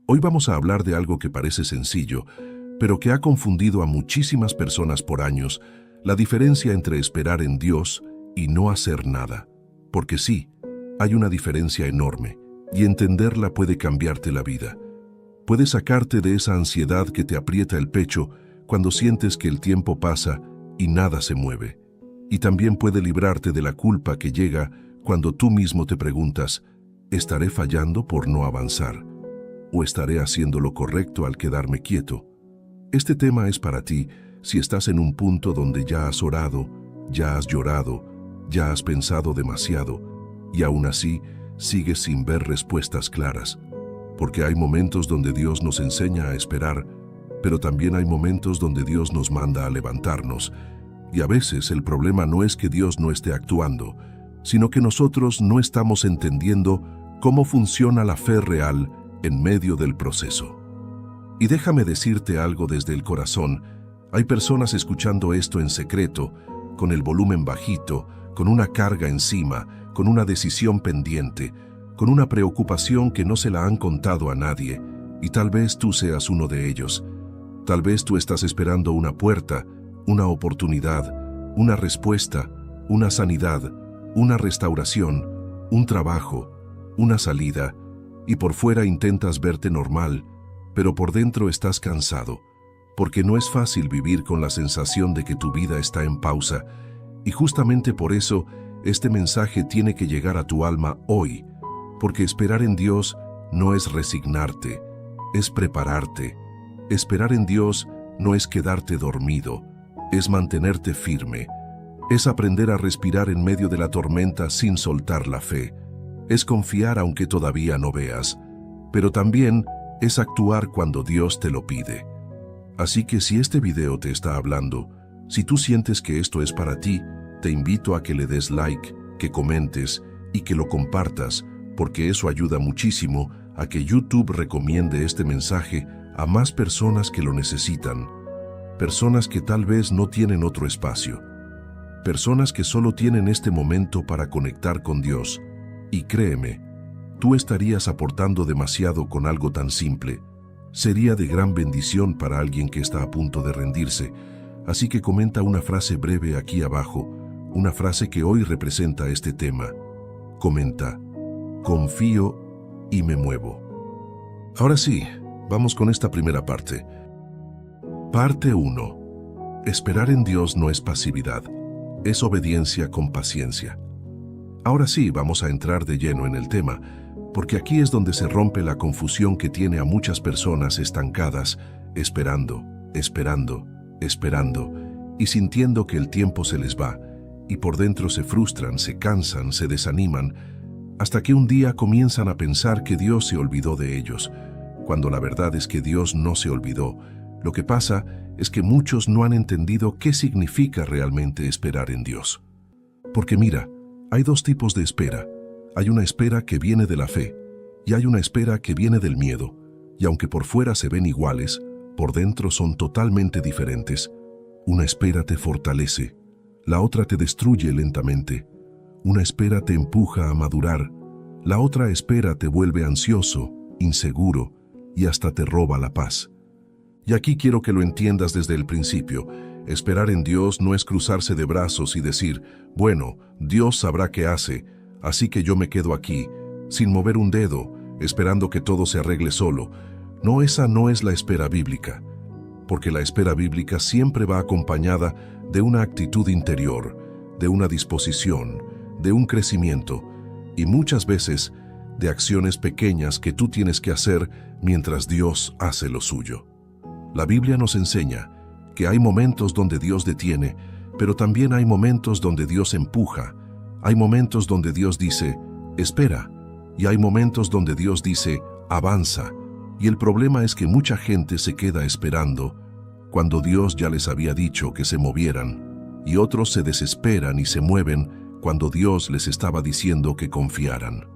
Hoy vamos a hablar de algo que parece sencillo, pero que ha confundido a muchísimas personas por años, la diferencia entre esperar en Dios y no hacer nada. Porque sí, hay una diferencia enorme, y entenderla puede cambiarte la vida. Puede sacarte de esa ansiedad que te aprieta el pecho cuando sientes que el tiempo pasa y nada se mueve. Y también puede librarte de la culpa que llega cuando tú mismo te preguntas, ¿estaré fallando por no avanzar? ¿O estaré haciendo lo correcto al quedarme quieto? Este tema es para ti si estás en un punto donde ya has orado, ya has llorado, ya has pensado demasiado, y aún así sigues sin ver respuestas claras. Porque hay momentos donde Dios nos enseña a esperar, pero también hay momentos donde Dios nos manda a levantarnos. Y a veces el problema no es que Dios no esté actuando, sino que nosotros no estamos entendiendo cómo funciona la fe real en medio del proceso. Y déjame decirte algo desde el corazón, hay personas escuchando esto en secreto, con el volumen bajito, con una carga encima, con una decisión pendiente, con una preocupación que no se la han contado a nadie, y tal vez tú seas uno de ellos. Tal vez tú estás esperando una puerta, una oportunidad, una respuesta, una sanidad, una restauración, un trabajo, una salida, y por fuera intentas verte normal, pero por dentro estás cansado, porque no es fácil vivir con la sensación de que tu vida está en pausa, y justamente por eso este mensaje tiene que llegar a tu alma hoy, porque esperar en Dios no es resignarte, es prepararte. Esperar en Dios no es quedarte dormido, es mantenerte firme, es aprender a respirar en medio de la tormenta sin soltar la fe, es confiar aunque todavía no veas, pero también es actuar cuando Dios te lo pide. Así que si este video te está hablando, si tú sientes que esto es para ti, te invito a que le des like, que comentes y que lo compartas, porque eso ayuda muchísimo a que YouTube recomiende este mensaje a más personas que lo necesitan, personas que tal vez no tienen otro espacio, personas que solo tienen este momento para conectar con Dios. Y créeme, tú estarías aportando demasiado con algo tan simple. Sería de gran bendición para alguien que está a punto de rendirse, así que comenta una frase breve aquí abajo, una frase que hoy representa este tema. Comenta, confío y me muevo. Ahora sí, vamos con esta primera parte. Parte 1. Esperar en Dios no es pasividad, es obediencia con paciencia. Ahora sí, vamos a entrar de lleno en el tema, porque aquí es donde se rompe la confusión que tiene a muchas personas estancadas, esperando, y sintiendo que el tiempo se les va, y por dentro se frustran, se cansan, se desaniman, hasta que un día comienzan a pensar que Dios se olvidó de ellos, cuando la verdad es que Dios no se olvidó. Lo que pasa es que muchos no han entendido qué significa realmente esperar en Dios. Porque mira, hay dos tipos de espera. Hay una espera que viene de la fe, y hay una espera que viene del miedo, y aunque por fuera se ven iguales, por dentro son totalmente diferentes. Una espera te fortalece, la otra te destruye lentamente. Una espera te empuja a madurar, la otra espera te vuelve ansioso, inseguro, y hasta te roba la paz. Y aquí quiero que lo entiendas desde el principio. Esperar en Dios no es cruzarse de brazos y decir, bueno, Dios sabrá qué hace, así que yo me quedo aquí, sin mover un dedo, esperando que todo se arregle solo. No, esa no es la espera bíblica, porque la espera bíblica siempre va acompañada de una actitud interior, de una disposición, de un crecimiento, y muchas veces de acciones pequeñas que tú tienes que hacer mientras Dios hace lo suyo. La Biblia nos enseña que hay momentos donde Dios detiene, pero también hay momentos donde Dios empuja. Hay momentos donde Dios dice, espera, y hay momentos donde Dios dice, avanza. Y el problema es que mucha gente se queda esperando cuando Dios ya les había dicho que se movieran, y otros se desesperan y se mueven cuando Dios les estaba diciendo que confiaran.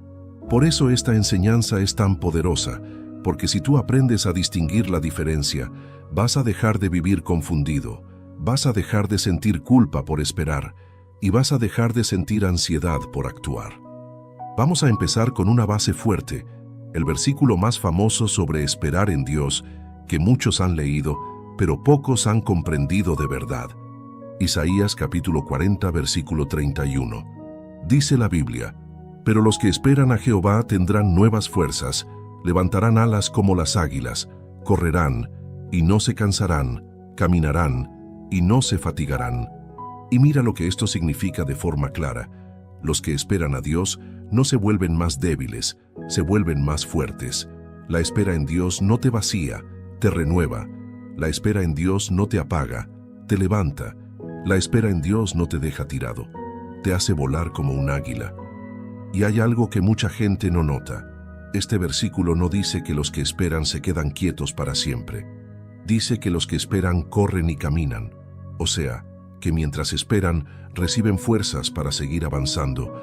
Por eso esta enseñanza es tan poderosa, porque si tú aprendes a distinguir la diferencia, vas a dejar de vivir confundido, vas a dejar de sentir culpa por esperar, y vas a dejar de sentir ansiedad por actuar. Vamos a empezar con una base fuerte, el versículo más famoso sobre esperar en Dios que muchos han leído, pero pocos han comprendido de verdad. Isaías capítulo 40, versículo 31. Dice la Biblia: pero los que esperan a Jehová tendrán nuevas fuerzas, levantarán alas como las águilas, correrán y no se cansarán, caminarán y no se fatigarán. Y mira lo que esto significa de forma clara. Los que esperan a Dios no se vuelven más débiles, se vuelven más fuertes. La espera en Dios no te vacía, te renueva. La espera en Dios no te apaga, te levanta. La espera en Dios no te deja tirado, te hace volar como un águila. Y hay algo que mucha gente no nota. Este versículo no dice que los que esperan se quedan quietos para siempre. Dice que los que esperan corren y caminan. O sea, que mientras esperan, reciben fuerzas para seguir avanzando,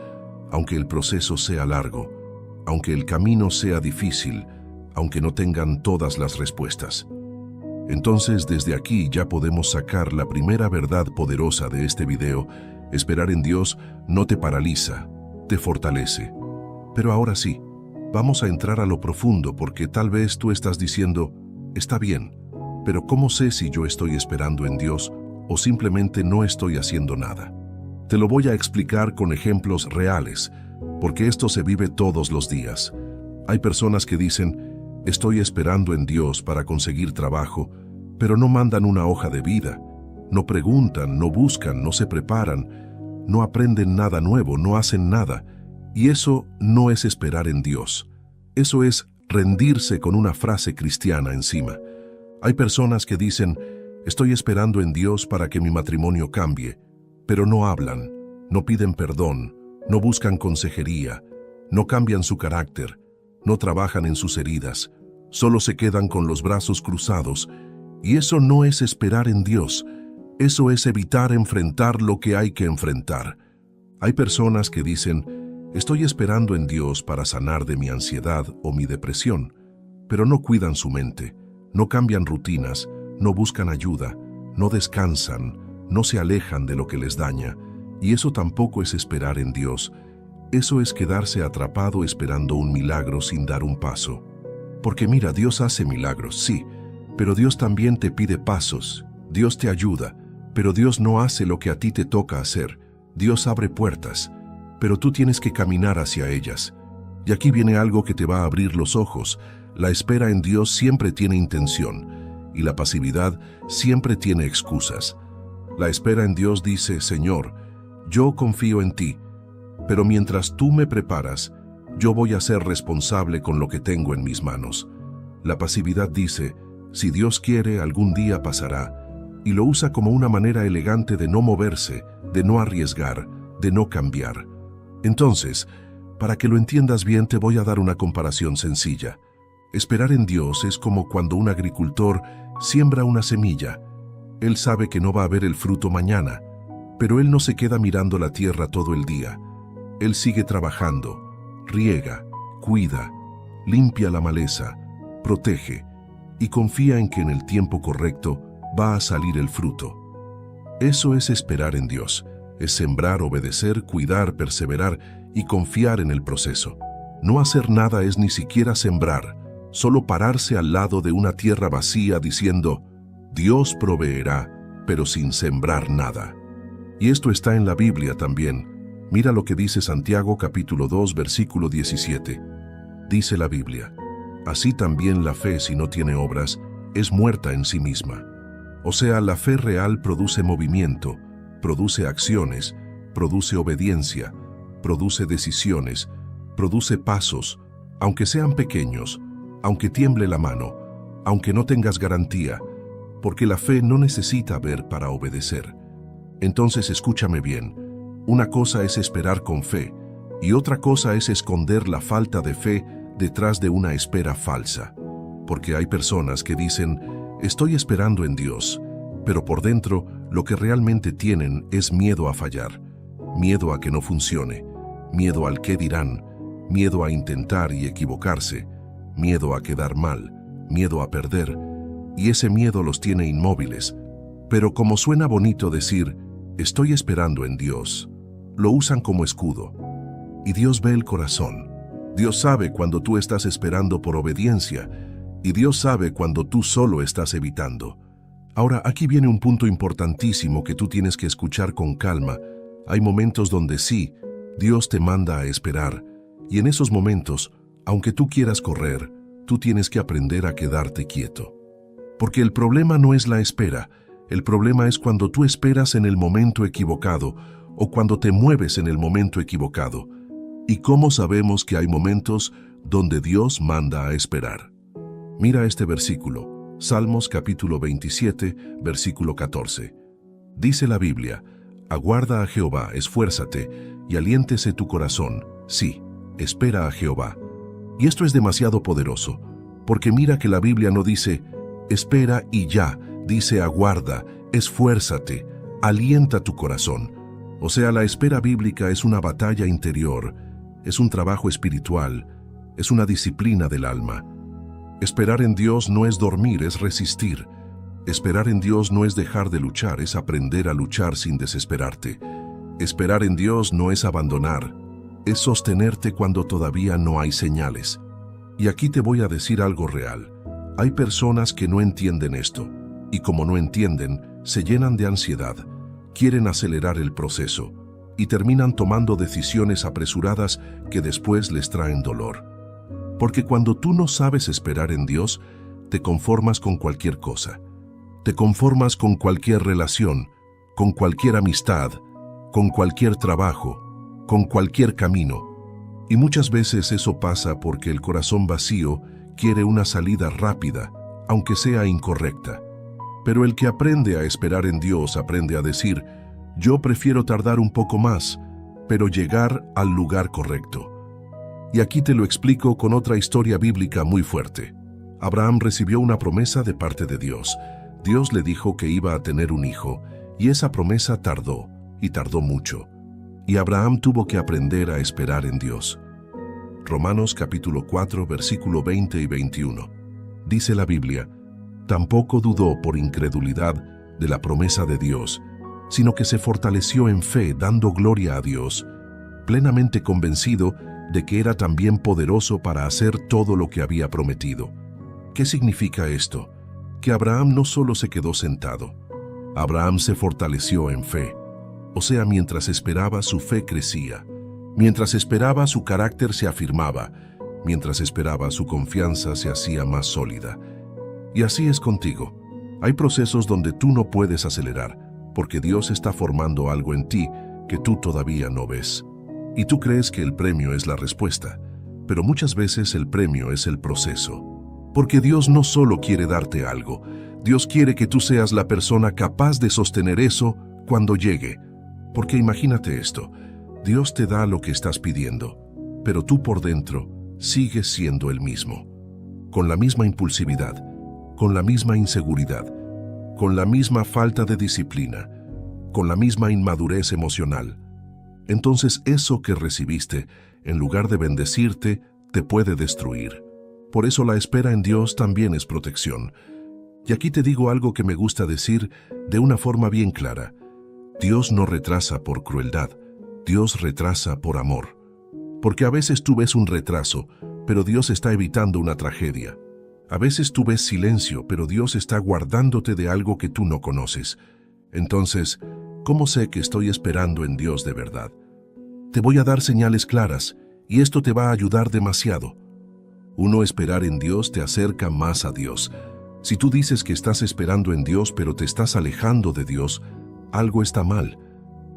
aunque el proceso sea largo, aunque el camino sea difícil, aunque no tengan todas las respuestas. Entonces, desde aquí ya podemos sacar la primera verdad poderosa de este video: esperar en Dios no te paraliza, te fortalece. Pero ahora sí, vamos a entrar a lo profundo, porque tal vez tú estás diciendo: está bien, pero ¿cómo sé si yo estoy esperando en Dios o simplemente no estoy haciendo nada? Te lo voy a explicar con ejemplos reales, porque esto se vive todos los días. Hay personas que dicen: estoy esperando en Dios para conseguir trabajo, pero no mandan una hoja de vida, no preguntan, no buscan, no se preparan, no aprenden nada nuevo, no hacen nada. Y eso no es esperar en Dios. Eso es rendirse con una frase cristiana encima. Hay personas que dicen: estoy esperando en Dios para que mi matrimonio cambie, pero no hablan, no piden perdón, no buscan consejería, no cambian su carácter, no trabajan en sus heridas, solo se quedan con los brazos cruzados. Y eso no es esperar en Dios, eso es evitar enfrentar lo que hay que enfrentar. Hay personas que dicen: estoy esperando en Dios para sanar de mi ansiedad o mi depresión, pero no cuidan su mente, no cambian rutinas, no buscan ayuda, no descansan, no se alejan de lo que les daña. Y eso tampoco es esperar en Dios. Eso es quedarse atrapado esperando un milagro sin dar un paso. Porque mira, Dios hace milagros, sí, pero Dios también te pide pasos. Dios te ayuda, pero Dios no hace lo que a ti te toca hacer. Dios abre puertas, pero tú tienes que caminar hacia ellas. Y aquí viene algo que te va a abrir los ojos. La espera en Dios siempre tiene intención, y la pasividad siempre tiene excusas. La espera en Dios dice: Señor, yo confío en ti, pero mientras tú me preparas, yo voy a ser responsable con lo que tengo en mis manos. La pasividad dice: si Dios quiere, algún día pasará, y lo usa como una manera elegante de no moverse, de no arriesgar, de no cambiar. Entonces, para que lo entiendas bien, te voy a dar una comparación sencilla. Esperar en Dios es como cuando un agricultor siembra una semilla. Él sabe que no va a ver el fruto mañana, pero él no se queda mirando la tierra todo el día. Él sigue trabajando, riega, cuida, limpia la maleza, protege y confía en que en el tiempo correcto va a salir el fruto. Eso es esperar en Dios. Es sembrar, obedecer, cuidar, perseverar y confiar en el proceso. No hacer nada es ni siquiera sembrar, solo pararse al lado de una tierra vacía diciendo: Dios proveerá, pero sin sembrar nada. Y esto está en la Biblia también. Mira lo que dice Santiago capítulo 2, versículo 17. Dice la Biblia: así también la fe, si no tiene obras, es muerta en sí misma. O sea, la fe real produce movimiento, produce acciones, produce obediencia, produce decisiones, produce pasos, aunque sean pequeños, aunque tiemble la mano, aunque no tengas garantía, porque la fe no necesita ver para obedecer. Entonces escúchame bien, una cosa es esperar con fe, y otra cosa es esconder la falta de fe detrás de una espera falsa. Porque hay personas que dicen: estoy esperando en Dios, pero por dentro lo que realmente tienen es miedo a fallar, miedo a que no funcione, miedo al qué dirán, miedo a intentar y equivocarse, miedo a quedar mal, miedo a perder, y ese miedo los tiene inmóviles. Pero como suena bonito decir: estoy esperando en Dios, lo usan como escudo. Y Dios ve el corazón. Dios sabe cuando tú estás esperando por obediencia y Dios sabe cuando tú solo estás evitando. Ahora, aquí viene un punto importantísimo que tú tienes que escuchar con calma. Hay momentos donde sí, Dios te manda a esperar, y en esos momentos, aunque tú quieras correr, tú tienes que aprender a quedarte quieto. Porque el problema no es la espera, el problema es cuando tú esperas en el momento equivocado o cuando te mueves en el momento equivocado. ¿Y cómo sabemos que hay momentos donde Dios manda a esperar? Mira este versículo. Salmos capítulo 27, versículo 14. Dice la Biblia: aguarda a Jehová, esfuérzate, y aliéntese tu corazón. Sí, espera a Jehová. Y esto es demasiado poderoso, porque mira que la Biblia no dice, espera y ya, dice aguarda, esfuérzate, alienta tu corazón. O sea, la espera bíblica es una batalla interior, es un trabajo espiritual, es una disciplina del alma. Esperar en Dios no es dormir, es resistir. Esperar en Dios no es dejar de luchar, es aprender a luchar sin desesperarte. Esperar en Dios no es abandonar, es sostenerte cuando todavía no hay señales. Y aquí te voy a decir algo real. Hay personas que no entienden esto, y como no entienden, se llenan de ansiedad, quieren acelerar el proceso, y terminan tomando decisiones apresuradas que después les traen dolor. Porque cuando tú no sabes esperar en Dios, te conformas con cualquier cosa. Te conformas con cualquier relación, con cualquier amistad, con cualquier trabajo, con cualquier camino. Y muchas veces eso pasa porque el corazón vacío quiere una salida rápida, aunque sea incorrecta. Pero el que aprende a esperar en Dios aprende a decir, yo prefiero tardar un poco más, pero llegar al lugar correcto. Y aquí te lo explico con otra historia bíblica muy fuerte. Abraham recibió una promesa de parte de Dios. Dios le dijo que iba a tener un hijo, y esa promesa tardó, y tardó mucho. Y Abraham tuvo que aprender a esperar en Dios. Romanos capítulo 4, versículo 20 y 21. Dice la Biblia, tampoco dudó por incredulidad de la promesa de Dios, sino que se fortaleció en fe dando gloria a Dios, plenamente convencido de que era también poderoso para hacer todo lo que había prometido. ¿Qué significa esto? Que Abraham no solo se quedó sentado, Abraham se fortaleció en fe. O sea, mientras esperaba, su fe crecía. Mientras esperaba, su carácter se afirmaba. Mientras esperaba, su confianza se hacía más sólida. Y así es contigo. Hay procesos donde tú no puedes acelerar, porque Dios está formando algo en ti que tú todavía no ves. Y tú crees que el premio es la respuesta, pero muchas veces el premio es el proceso. Porque Dios no solo quiere darte algo, Dios quiere que tú seas la persona capaz de sostener eso cuando llegue. Porque imagínate esto, Dios te da lo que estás pidiendo, pero tú por dentro sigues siendo el mismo. Con la misma impulsividad, con la misma inseguridad, con la misma falta de disciplina, con la misma inmadurez emocional. Entonces eso que recibiste, en lugar de bendecirte, te puede destruir. Por eso la espera en Dios también es protección. Y aquí te digo algo que me gusta decir de una forma bien clara. Dios no retrasa por crueldad, Dios retrasa por amor. Porque a veces tú ves un retraso, pero Dios está evitando una tragedia. A veces tú ves silencio, pero Dios está guardándote de algo que tú no conoces. Entonces, ¿cómo sé que estoy esperando en Dios de verdad? Te voy a dar señales claras, y esto te va a ayudar demasiado. Uno, esperar en Dios te acerca más a Dios. Si tú dices que estás esperando en Dios, pero te estás alejando de Dios, algo está mal.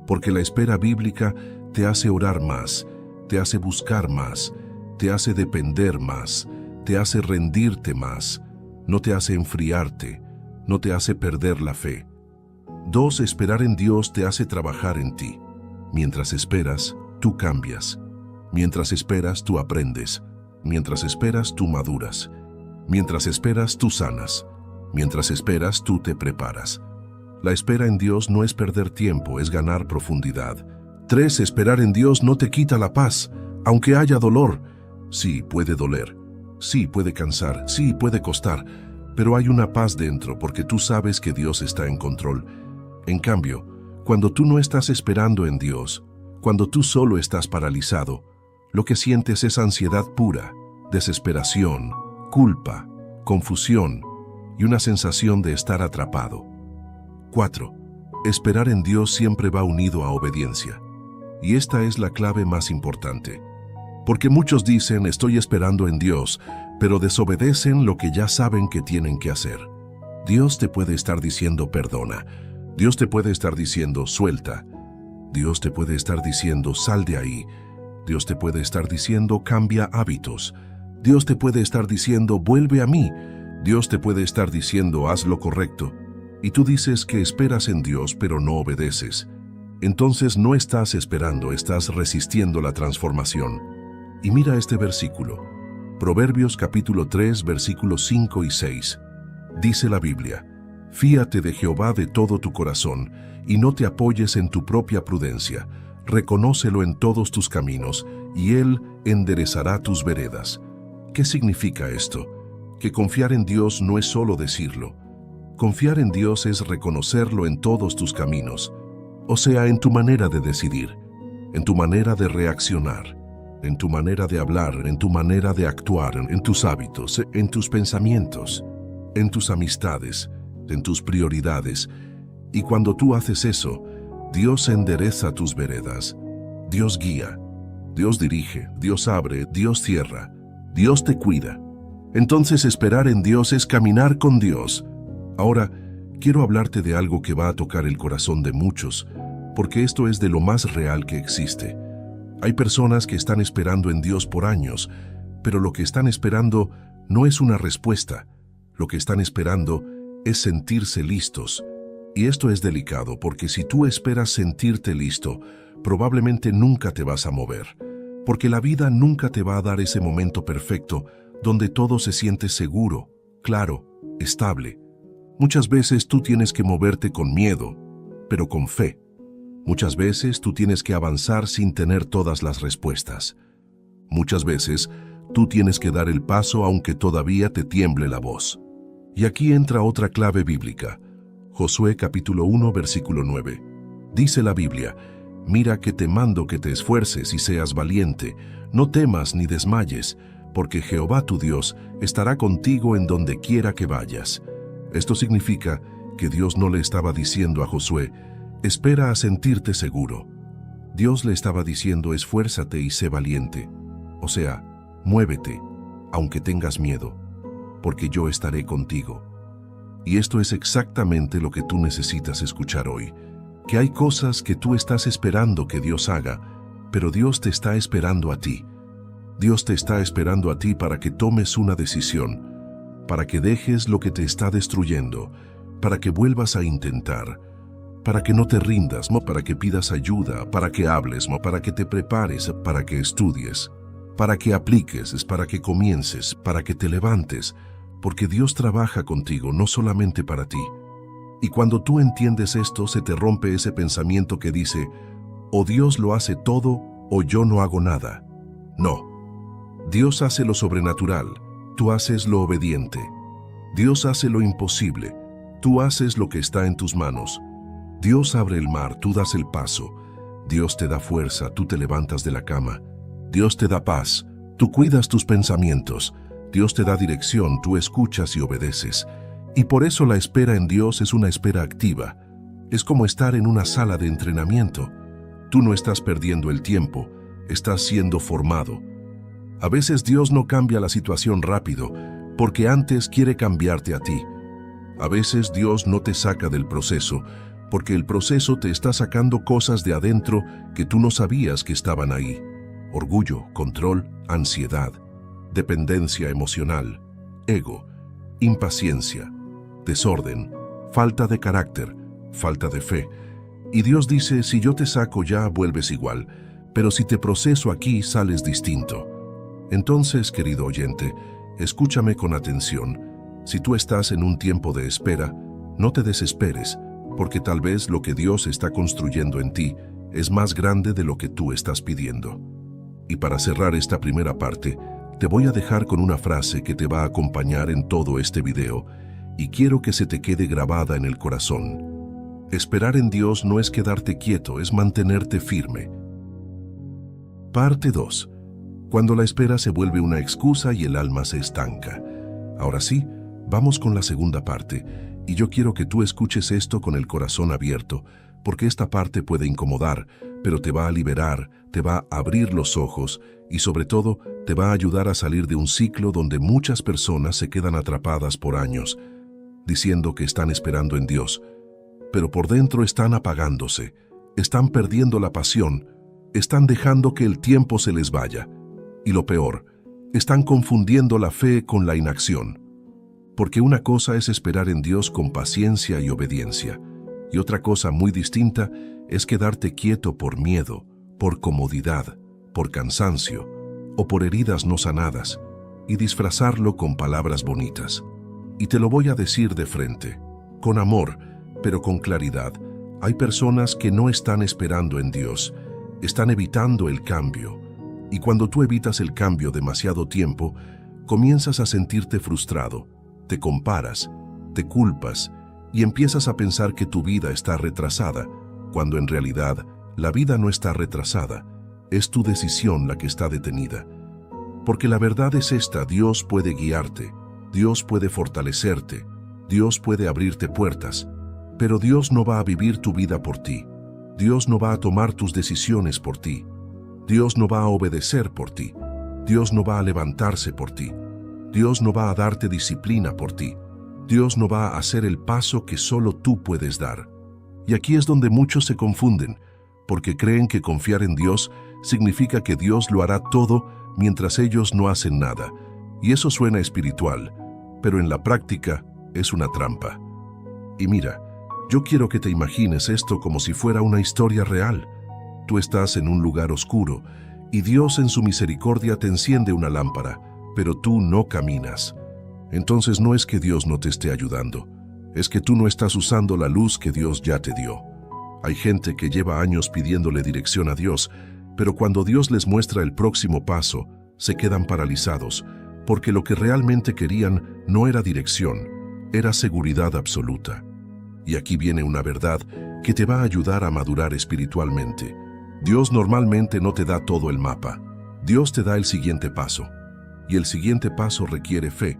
Porque la espera bíblica te hace orar más, te hace buscar más, te hace depender más, te hace rendirte más, no te hace enfriarte, no te hace perder la fe. 2, esperar en Dios te hace trabajar en ti. Mientras esperas, tú cambias. Mientras esperas, tú aprendes. Mientras esperas, tú maduras. Mientras esperas, tú sanas. Mientras esperas, tú te preparas. La espera en Dios no es perder tiempo, es ganar profundidad. 3, esperar en Dios no te quita la paz, aunque haya dolor. Sí, puede doler. Sí, puede cansar. Sí, puede costar. Pero hay una paz dentro porque tú sabes que Dios está en control. En cambio, cuando tú no estás esperando en Dios, cuando tú solo estás paralizado, Lo que sientes es ansiedad pura, desesperación, culpa, confusión y una sensación de estar atrapado. 4. Esperar en Dios siempre va unido a obediencia. Y esta es la clave más importante. Porque muchos dicen, estoy esperando en Dios, pero desobedecen lo que ya saben que tienen que hacer. Dios te puede estar diciendo perdona. Dios te puede estar diciendo suelta. Dios te puede estar diciendo sal de ahí. Dios te puede estar diciendo cambia hábitos. Dios te puede estar diciendo vuelve a mí. Dios te puede estar diciendo haz lo correcto. Y tú dices que esperas en Dios pero no obedeces. Entonces no estás esperando, estás resistiendo la transformación. Y mira este versículo. Proverbios capítulo 3, versículos 5 y 6. Dice la Biblia, fíate de Jehová de todo tu corazón, y no te apoyes en tu propia prudencia. Reconócelo en todos tus caminos, y Él enderezará tus veredas. ¿Qué significa esto? Que confiar en Dios no es solo decirlo. Confiar en Dios es reconocerlo en todos tus caminos, o sea, en tu manera de decidir, en tu manera de reaccionar, en tu manera de hablar, en tu manera de actuar, en tus hábitos, en tus pensamientos, en tus amistades, en tus prioridades. Y cuando tú haces eso, Dios endereza tus veredas. Dios guía, Dios dirige, Dios abre, Dios cierra, Dios te cuida. Entonces esperar en Dios es caminar con Dios. Ahora, quiero hablarte de algo que va a tocar el corazón de muchos, porque esto es de lo más real que existe. Hay personas que están esperando en Dios por años, pero lo que están esperando no es una respuesta. Lo que están esperando es sentirse listos. Y esto es delicado porque si tú esperas sentirte listo, probablemente nunca te vas a mover. Porque la vida nunca te va a dar ese momento perfecto donde todo se siente seguro, claro, estable. Muchas veces tú tienes que moverte con miedo, pero con fe. Muchas veces tú tienes que avanzar sin tener todas las respuestas. Muchas veces tú tienes que dar el paso aunque todavía te tiemble la voz. Y aquí entra otra clave bíblica. Josué capítulo 1, versículo 9. Dice la Biblia, mira que te mando que te esfuerces y seas valiente, no temas ni desmayes, porque Jehová tu Dios estará contigo en donde quiera que vayas. Esto significa que Dios no le estaba diciendo a Josué, espera a sentirte seguro. Dios le estaba diciendo, esfuérzate y sé valiente. O sea, muévete, aunque tengas miedo, porque yo estaré contigo. Y esto es exactamente lo que tú necesitas escuchar hoy, que hay cosas que tú estás esperando que Dios haga, pero Dios te está esperando a ti. Dios te está esperando a ti para que tomes una decisión, para que dejes lo que te está destruyendo, para que vuelvas a intentar, para que no te rindas, para que pidas ayuda, para que hables, para que te prepares, para que estudies, para que apliques, para que comiences, para que te levantes, porque Dios trabaja contigo, no solamente para ti. Y cuando tú entiendes esto, se te rompe ese pensamiento que dice, o Dios lo hace todo, o yo no hago nada. No. Dios hace lo sobrenatural, tú haces lo obediente. Dios hace lo imposible, tú haces lo que está en tus manos. Dios abre el mar, tú das el paso. Dios te da fuerza, tú te levantas de la cama. Dios te da paz, tú cuidas tus pensamientos. Dios te da dirección, tú escuchas y obedeces. Y por eso la espera en Dios es una espera activa. Es como estar en una sala de entrenamiento. Tú no estás perdiendo el tiempo, estás siendo formado. A veces Dios no cambia la situación rápido, porque antes quiere cambiarte a ti. A veces Dios no te saca del proceso, porque el proceso te está sacando cosas de adentro que tú no sabías que estaban ahí. Orgullo, control, ansiedad, dependencia emocional, ego, impaciencia, desorden, falta de carácter, falta de fe. Y Dios dice, si yo te saco ya vuelves igual, pero si te proceso aquí sales distinto. Entonces, querido oyente, escúchame con atención. Si tú estás en un tiempo de espera, no te desesperes, porque tal vez lo que Dios está construyendo en ti es más grande de lo que tú estás pidiendo. Y para cerrar esta primera parte, te voy a dejar con una frase que te va a acompañar en todo este video y quiero que se te quede grabada en el corazón. Esperar en Dios no es quedarte quieto, es mantenerte firme. Parte 2. Cuando la espera se vuelve una excusa y el alma se estanca. Ahora sí, vamos con la segunda parte, y yo quiero que tú escuches esto con el corazón abierto, porque esta parte puede incomodar, pero te va a liberar, te va a abrir los ojos y sobre todo te va a ayudar a salir de un ciclo donde muchas personas se quedan atrapadas por años, diciendo que están esperando en Dios, pero por dentro están apagándose, están perdiendo la pasión, están dejando que el tiempo se les vaya. Y lo peor, están confundiendo la fe con la inacción. Porque una cosa es esperar en Dios con paciencia y obediencia, y otra cosa muy distinta es quedarte quieto por miedo, por comodidad, por cansancio o por heridas no sanadas, y disfrazarlo con palabras bonitas. Y te lo voy a decir de frente, con amor, pero con claridad. Hay personas que no están esperando en Dios, están evitando el cambio. Y cuando tú evitas el cambio demasiado tiempo, comienzas a sentirte frustrado, te comparas, te culpas y empiezas a pensar que tu vida está retrasada, cuando en realidad la vida no está retrasada, es tu decisión la que está detenida. Porque la verdad es esta: Dios puede guiarte, Dios puede fortalecerte, Dios puede abrirte puertas, pero Dios no va a vivir tu vida por ti, Dios no va a tomar tus decisiones por ti, Dios no va a obedecer por ti, Dios no va a levantarse por ti, Dios no va a darte disciplina por ti, Dios no va a hacer el paso que solo tú puedes dar. Y aquí es donde muchos se confunden, porque creen que confiar en Dios significa que Dios lo hará todo mientras ellos no hacen nada. Y eso suena espiritual, pero en la práctica es una trampa. Y mira, yo quiero que te imagines esto como si fuera una historia real. Tú estás en un lugar oscuro y Dios en su misericordia te enciende una lámpara, pero tú no caminas. Entonces no es que Dios no te esté ayudando, es que tú no estás usando la luz que Dios ya te dio. Hay gente que lleva años pidiéndole dirección a Dios, pero cuando Dios les muestra el próximo paso, se quedan paralizados, porque lo que realmente querían no era dirección, era seguridad absoluta. Y aquí viene una verdad que te va a ayudar a madurar espiritualmente. Dios normalmente no te da todo el mapa. Dios te da el siguiente paso. Y el siguiente paso requiere fe.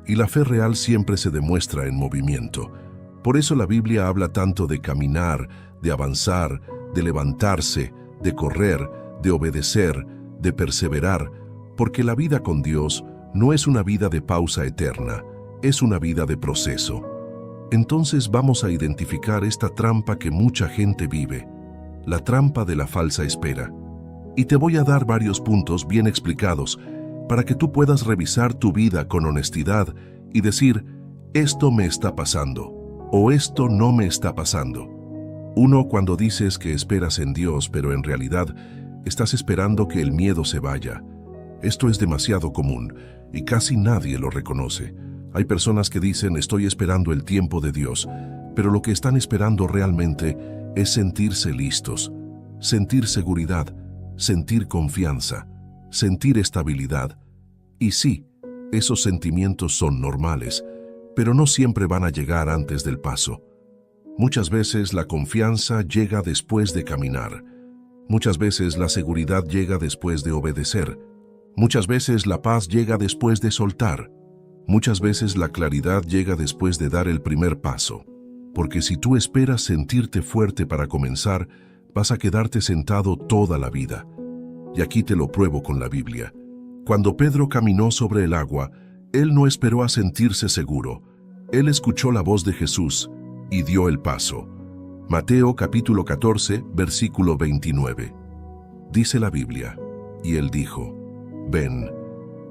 Y la fe real siempre se demuestra en movimiento. Por eso la Biblia habla tanto de caminar, de avanzar, de levantarse, de correr, de obedecer, de perseverar, porque la vida con Dios no es una vida de pausa eterna, es una vida de proceso. Entonces vamos a identificar esta trampa que mucha gente vive, la trampa de la falsa espera. Y te voy a dar varios puntos bien explicados para que tú puedas revisar tu vida con honestidad y decir, esto me está pasando o esto no me está pasando. Uno, cuando dices que esperas en Dios, pero en realidad estás esperando que el miedo se vaya. Esto es demasiado común y casi nadie lo reconoce. Hay personas que dicen, estoy esperando el tiempo de Dios, pero lo que están esperando realmente es sentirse listos, sentir seguridad, sentir confianza, sentir estabilidad. Y sí, esos sentimientos son normales, pero no siempre van a llegar antes del paso. Muchas veces la confianza llega después de caminar. Muchas veces la seguridad llega después de obedecer. Muchas veces la paz llega después de soltar. Muchas veces la claridad llega después de dar el primer paso. Porque si tú esperas sentirte fuerte para comenzar, vas a quedarte sentado toda la vida. Y aquí te lo pruebo con la Biblia. Cuando Pedro caminó sobre el agua, él no esperó a sentirse seguro. Él escuchó la voz de Jesús y dio el paso. Mateo capítulo 14, versículo 29. Dice la Biblia, y él dijo, ven.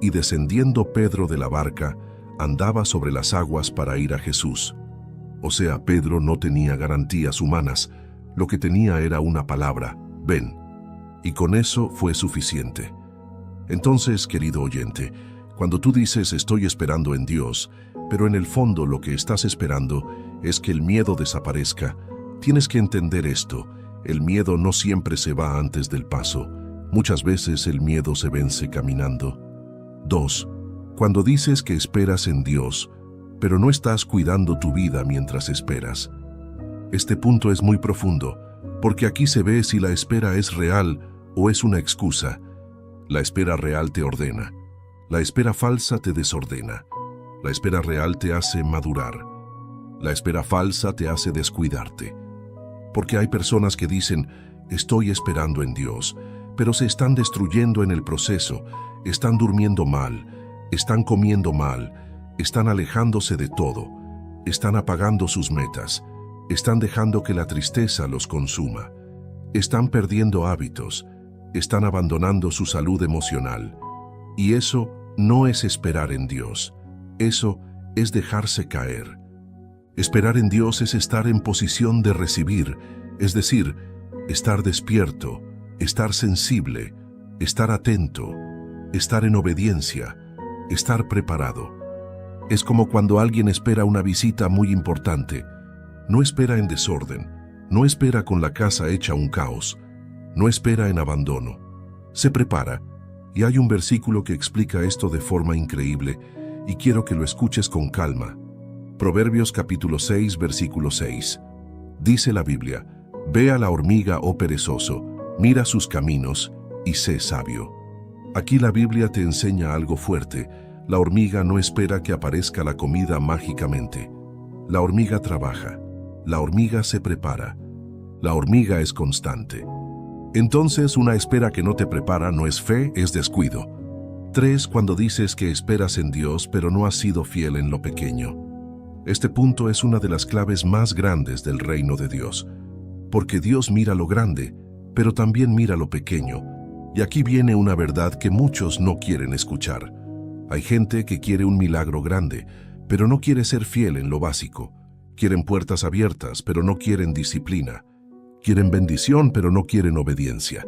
Y descendiendo Pedro de la barca, andaba sobre las aguas para ir a Jesús. O sea, Pedro no tenía garantías humanas, lo que tenía era una palabra, ven. Y con eso fue suficiente. Entonces, querido oyente, cuando tú dices estoy esperando en Dios, pero en el fondo lo que estás esperando es que el miedo desaparezca, tienes que entender esto, el miedo no siempre se va antes del paso, muchas veces el miedo se vence caminando. 2. Cuando dices que esperas en Dios, pero no estás cuidando tu vida mientras esperas. Este punto es muy profundo, porque aquí se ve si la espera es real o es una excusa. La espera real te ordena. La espera falsa te desordena. La espera real te hace madurar. La espera falsa te hace descuidarte. Porque hay personas que dicen, estoy esperando en Dios, pero se están destruyendo en el proceso, están durmiendo mal, están comiendo mal, están alejándose de todo, están apagando sus metas, están dejando que la tristeza los consuma, están perdiendo hábitos, están abandonando su salud emocional. Y eso no es esperar en Dios, eso es dejarse caer. Esperar en Dios es estar en posición de recibir, es decir, estar despierto, estar sensible, estar atento, estar en obediencia, estar preparado. Es como cuando alguien espera una visita muy importante. No espera en desorden, no espera con la casa hecha un caos, no espera en abandono. Se prepara, y hay un versículo que explica esto de forma increíble, y quiero que lo escuches con calma. Proverbios capítulo 6, versículo 6. Dice la Biblia, «Ve a la hormiga, oh perezoso, mira sus caminos, y sé sabio». Aquí la Biblia te enseña algo fuerte. La hormiga no espera que aparezca la comida mágicamente. La hormiga trabaja. La hormiga se prepara. La hormiga es constante. Entonces, una espera que no te prepara no es fe, es descuido. 3. Cuando dices que esperas en Dios, pero no has sido fiel en lo pequeño. Este punto es una de las claves más grandes del reino de Dios. Porque Dios mira lo grande, pero también mira lo pequeño. Y aquí viene una verdad que muchos no quieren escuchar. Hay gente que quiere un milagro grande, pero no quiere ser fiel en lo básico. Quieren puertas abiertas, pero no quieren disciplina. Quieren bendición, pero no quieren obediencia.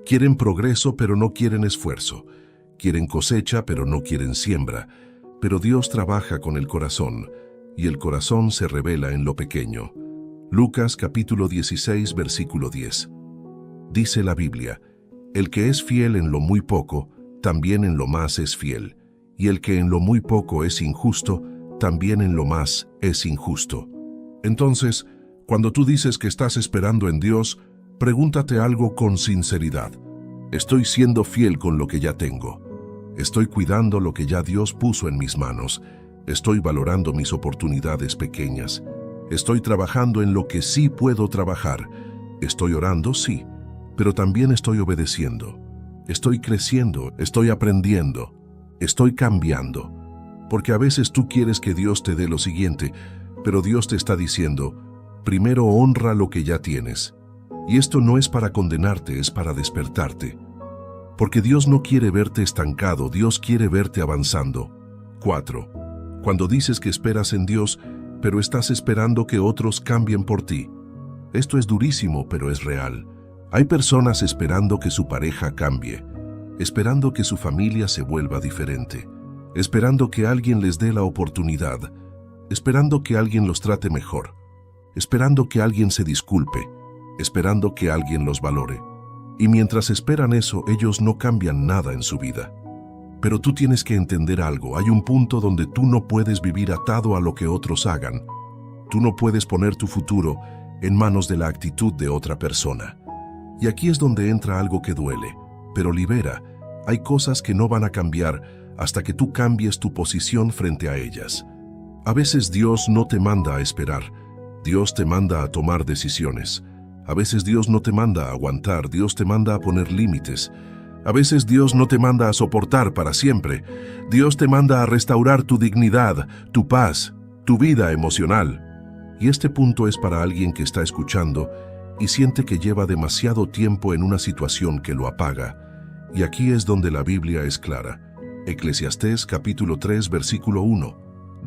Quieren progreso, pero no quieren esfuerzo. Quieren cosecha, pero no quieren siembra. Pero Dios trabaja con el corazón, y el corazón se revela en lo pequeño. Lucas capítulo 16, versículo 10. Dice la Biblia, «El que es fiel en lo muy poco, también en lo más es fiel, y el que en lo muy poco es injusto, también en lo más es injusto». Entonces, cuando tú dices que estás esperando en Dios, pregúntate algo con sinceridad. ¿Estoy siendo fiel con lo que ya tengo? ¿Estoy cuidando lo que ya Dios puso en mis manos? ¿Estoy valorando mis oportunidades pequeñas? ¿Estoy trabajando en lo que sí puedo trabajar? ¿Estoy orando? Sí, pero también estoy obedeciendo. Estoy creciendo, estoy aprendiendo, estoy cambiando. Porque a veces tú quieres que Dios te dé lo siguiente, pero Dios te está diciendo, primero honra lo que ya tienes. Y esto no es para condenarte, es para despertarte. Porque Dios no quiere verte estancado, Dios quiere verte avanzando. 4. Cuando dices que esperas en Dios, pero estás esperando que otros cambien por ti. Esto es durísimo, pero es real. Hay personas esperando que su pareja cambie, esperando que su familia se vuelva diferente, esperando que alguien les dé la oportunidad, esperando que alguien los trate mejor, esperando que alguien se disculpe, esperando que alguien los valore. Y mientras esperan eso, ellos no cambian nada en su vida. Pero tú tienes que entender algo. Hay un punto donde tú no puedes vivir atado a lo que otros hagan. Tú no puedes poner tu futuro en manos de la actitud de otra persona. Y aquí es donde entra algo que duele, pero libera. Hay cosas que no van a cambiar hasta que tú cambies tu posición frente a ellas. A veces Dios no te manda a esperar. Dios te manda a tomar decisiones. A veces Dios no te manda a aguantar, Dios te manda a poner límites. A veces Dios no te manda a soportar para siempre. Dios te manda a restaurar tu dignidad, tu paz, tu vida emocional. Y este punto es para alguien que está escuchando y siente que lleva demasiado tiempo en una situación que lo apaga. Y aquí es donde la Biblia es clara. Eclesiastés capítulo 3, versículo 1.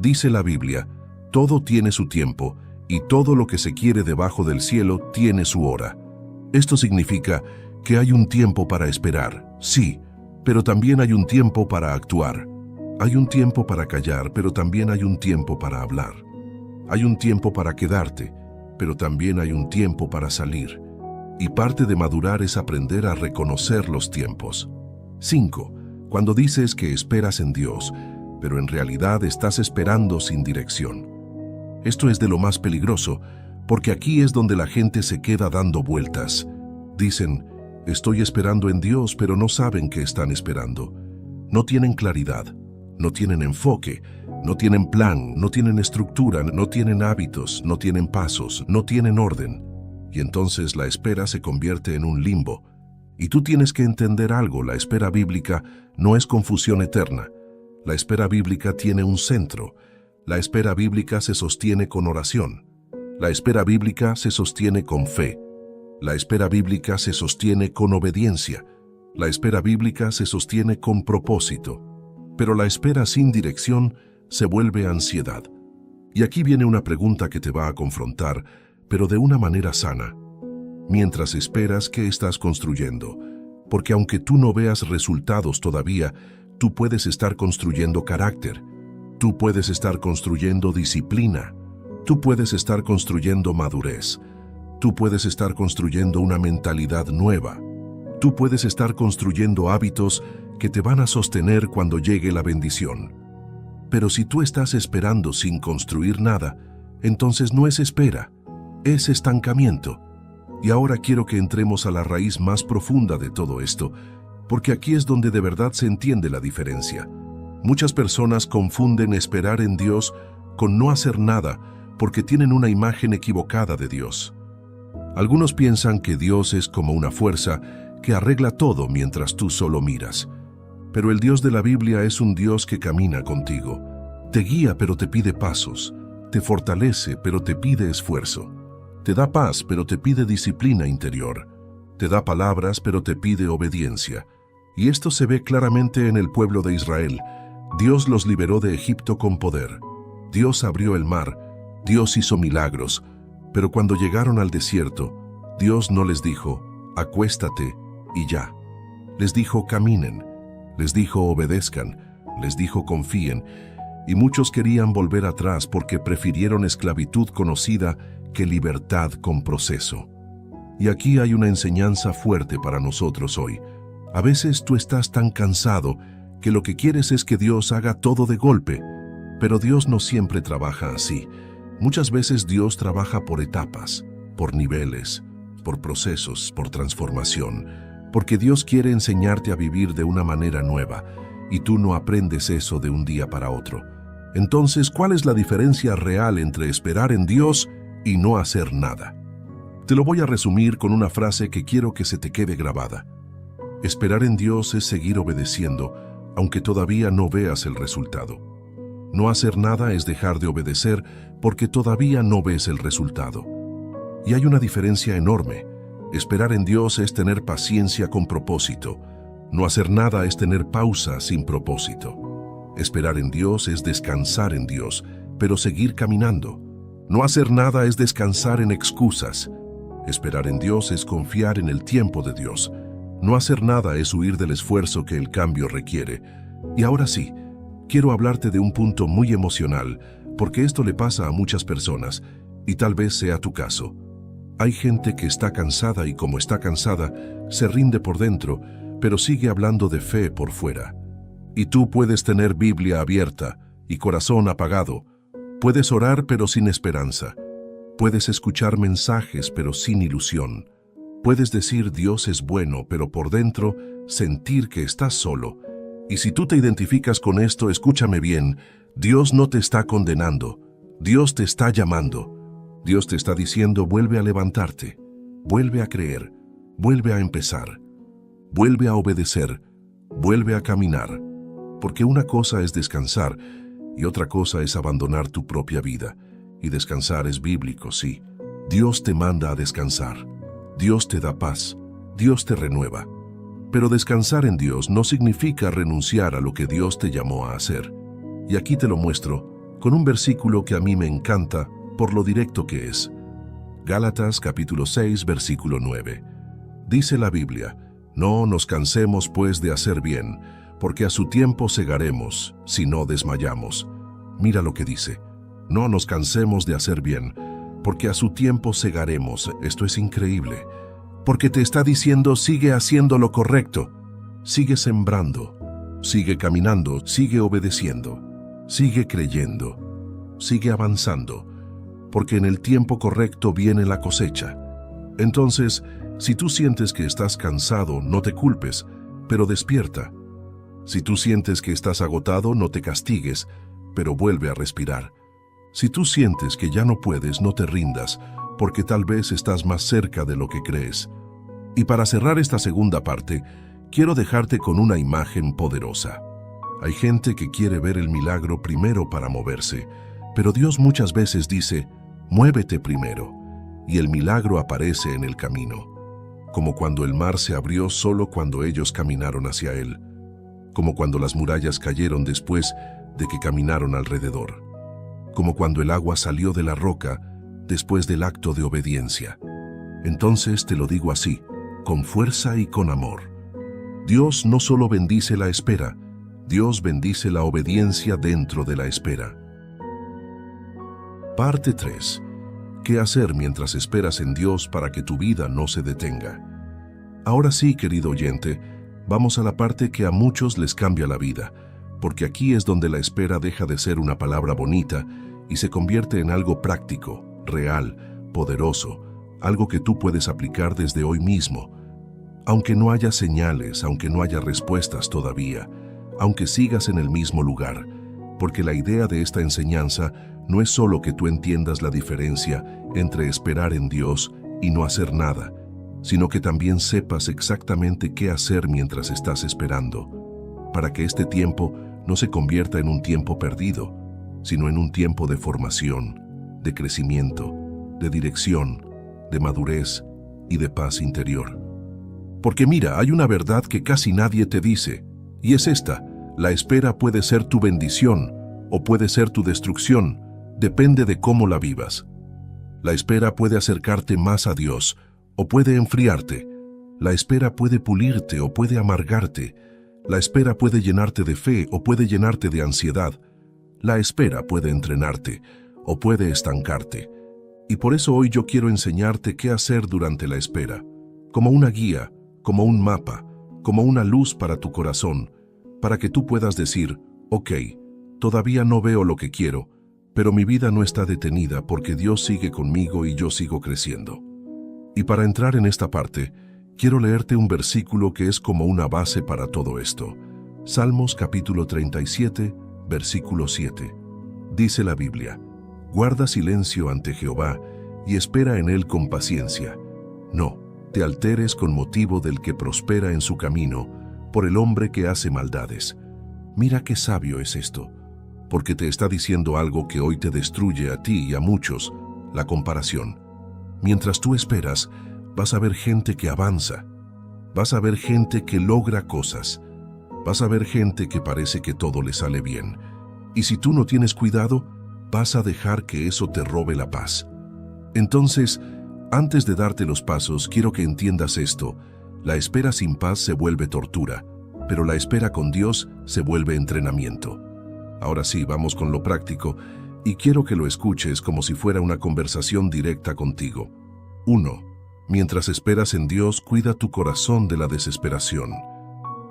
Dice la Biblia, todo tiene su tiempo, y todo lo que se quiere debajo del cielo tiene su hora. Esto significa que hay un tiempo para esperar, sí, pero también hay un tiempo para actuar. Hay un tiempo para callar, pero también hay un tiempo para hablar. Hay un tiempo para quedarte, pero también hay un tiempo para salir. Y parte de madurar es aprender a reconocer los tiempos. 5. Cuando dices que esperas en Dios, pero en realidad estás esperando sin dirección. Esto es de lo más peligroso, porque aquí es donde la gente se queda dando vueltas. Dicen, Estoy esperando en Dios, pero no saben qué están esperando. No tienen claridad, no tienen enfoque, no tienen plan, no tienen estructura, no tienen hábitos, no tienen pasos, no tienen orden. Y entonces la espera se convierte en un limbo. Y tú tienes que entender algo: la espera bíblica no es confusión eterna. La espera bíblica tiene un centro. La espera bíblica se sostiene con oración. La espera bíblica se sostiene con fe. La espera bíblica se sostiene con obediencia. La espera bíblica se sostiene con propósito. Pero la espera sin dirección se vuelve ansiedad. Y aquí viene una pregunta que te va a confrontar, pero de una manera sana. Mientras esperas, ¿qué estás construyendo? Porque aunque tú no veas resultados todavía, tú puedes estar construyendo carácter. Tú puedes estar construyendo disciplina. Tú puedes estar construyendo madurez. Tú puedes estar construyendo una mentalidad nueva. Tú puedes estar construyendo hábitos que te van a sostener cuando llegue la bendición. Pero si tú estás esperando sin construir nada, entonces no es espera, es estancamiento. Y ahora quiero que entremos a la raíz más profunda de todo esto, porque aquí es donde de verdad se entiende la diferencia. Muchas personas confunden esperar en Dios con no hacer nada porque tienen una imagen equivocada de Dios. Algunos piensan que Dios es como una fuerza que arregla todo mientras tú solo miras. Pero el Dios de la Biblia es un Dios que camina contigo. Te guía, pero te pide pasos. Te fortalece, pero te pide esfuerzo. Te da paz, pero te pide disciplina interior. Te da palabras, pero te pide obediencia. Y esto se ve claramente en el pueblo de Israel. Dios los liberó de Egipto con poder. Dios abrió el mar. Dios hizo milagros. Pero cuando llegaron al desierto, Dios no les dijo, acuéstate y ya. Les dijo, caminen. Les dijo, obedezcan. Les dijo, confíen. Y muchos querían volver atrás porque prefirieron esclavitud conocida que libertad con proceso. Y aquí hay una enseñanza fuerte para nosotros hoy. A veces tú estás tan cansado que lo que quieres es que Dios haga todo de golpe, pero Dios no siempre trabaja así. Muchas veces Dios trabaja por etapas, por niveles, por procesos, por transformación, porque Dios quiere enseñarte a vivir de una manera nueva, y tú no aprendes eso de un día para otro. Entonces, ¿cuál es la diferencia real entre esperar en Dios y no hacer nada? Te lo voy a resumir con una frase que quiero que se te quede grabada. Esperar en Dios es seguir obedeciendo, aunque todavía no veas el resultado. No hacer nada es dejar de obedecer porque todavía no ves el resultado. Y hay una diferencia enorme. Esperar en Dios es tener paciencia con propósito. No hacer nada es tener pausa sin propósito. Esperar en Dios es descansar en Dios, pero seguir caminando. No hacer nada es descansar en excusas. Esperar en Dios es confiar en el tiempo de Dios. No hacer nada es huir del esfuerzo que el cambio requiere. Y ahora sí, quiero hablarte de un punto muy emocional, porque esto le pasa a muchas personas, y tal vez sea tu caso. Hay gente que está cansada y como está cansada, se rinde por dentro, pero sigue hablando de fe por fuera. Y tú puedes tener Biblia abierta y corazón apagado. Puedes orar pero sin esperanza. Puedes escuchar mensajes pero sin ilusión. Puedes decir Dios es bueno, pero por dentro sentir que estás solo. Y si tú te identificas con esto, escúchame bien, Dios no te está condenando. Dios te está llamando. Dios te está diciendo, vuelve a levantarte, vuelve a creer, vuelve a empezar, vuelve a obedecer, vuelve a caminar. Porque una cosa es descansar y otra cosa es abandonar tu propia vida. Y descansar es bíblico, sí. Dios te manda a descansar. Dios te da paz. Dios te renueva. Pero descansar en Dios no significa renunciar a lo que Dios te llamó a hacer. Y aquí te lo muestro con un versículo que a mí me encanta por lo directo que es. Gálatas capítulo 6, versículo 9. Dice la Biblia, no nos cansemos pues de hacer bien, porque a su tiempo segaremos, si no desmayamos. Mira lo que dice. No nos cansemos de hacer bien, porque a su tiempo segaremos. Esto es increíble, porque te está diciendo sigue haciendo lo correcto, sigue sembrando, sigue caminando, sigue obedeciendo, sigue creyendo, sigue avanzando, porque en el tiempo correcto viene la cosecha. Entonces, Si tú sientes que estás cansado, no te culpes, pero despierta. Si tú sientes que estás agotado, no te castigues, pero vuelve a respirar. Si tú sientes que ya no puedes, no te rindas, porque tal vez estás más cerca de lo que crees. Y para cerrar esta segunda parte, quiero dejarte con una imagen poderosa. Hay gente que quiere ver el milagro primero para moverse, pero Dios muchas veces dice, muévete primero, y el milagro aparece en el camino. Como cuando el mar se abrió solo cuando ellos caminaron hacia él, como cuando las murallas cayeron después de que caminaron alrededor, como cuando el agua salió de la roca después del acto de obediencia. Entonces te lo digo así, con fuerza y con amor. Dios no solo bendice la espera, Dios bendice la obediencia dentro de la espera. Parte 3. ¿Qué hacer mientras esperas en Dios para que tu vida no se detenga? Ahora sí, querido oyente, vamos a la parte que a muchos les cambia la vida, porque aquí es donde la espera deja de ser una palabra bonita y se convierte en algo práctico, real, poderoso, algo que tú puedes aplicar desde hoy mismo. Aunque no haya señales, aunque no haya respuestas todavía, aunque sigas en el mismo lugar, porque la idea de esta enseñanza no es solo que tú entiendas la diferencia entre esperar en Dios y no hacer nada, sino que también sepas exactamente qué hacer mientras estás esperando, para que este tiempo no se convierta en un tiempo perdido, sino en un tiempo de formación, de crecimiento, de dirección, de madurez y de paz interior. Porque mira, hay una verdad que casi nadie te dice, y es esta: la espera puede ser tu bendición o puede ser tu destrucción, depende de cómo la vivas. La espera puede acercarte más a Dios o puede enfriarte. La espera puede pulirte o puede amargarte. La espera puede llenarte de fe o puede llenarte de ansiedad. La espera puede entrenarte o puede estancarte. Y por eso hoy yo quiero enseñarte qué hacer durante la espera, como una guía, como un mapa, como una luz para tu corazón, para que tú puedas decir, ok, todavía no veo lo que quiero, pero mi vida no está detenida porque Dios sigue conmigo y yo sigo creciendo. Y para entrar en esta parte, quiero leerte un versículo que es como una base para todo esto. Salmos capítulo 37, versículo 7. Dice la Biblia, guarda silencio ante Jehová y espera en él con paciencia. No te alteres con motivo del que prospera en su camino, por el hombre que hace maldades. Mira qué sabio es esto, porque te está diciendo algo que hoy te destruye a ti y a muchos, la comparación. Mientras tú esperas, vas a ver gente que avanza, vas a ver gente que logra cosas, vas a ver gente que parece que todo le sale bien. Y si tú no tienes cuidado, vas a dejar que eso te robe la paz. Entonces, antes de darte los pasos, quiero que entiendas esto. La espera sin paz se vuelve tortura, pero la espera con Dios se vuelve entrenamiento. Ahora sí, vamos con lo práctico, y quiero que lo escuches como si fuera una conversación directa contigo. 1. Mientras esperas en Dios, cuida tu corazón de la desesperación.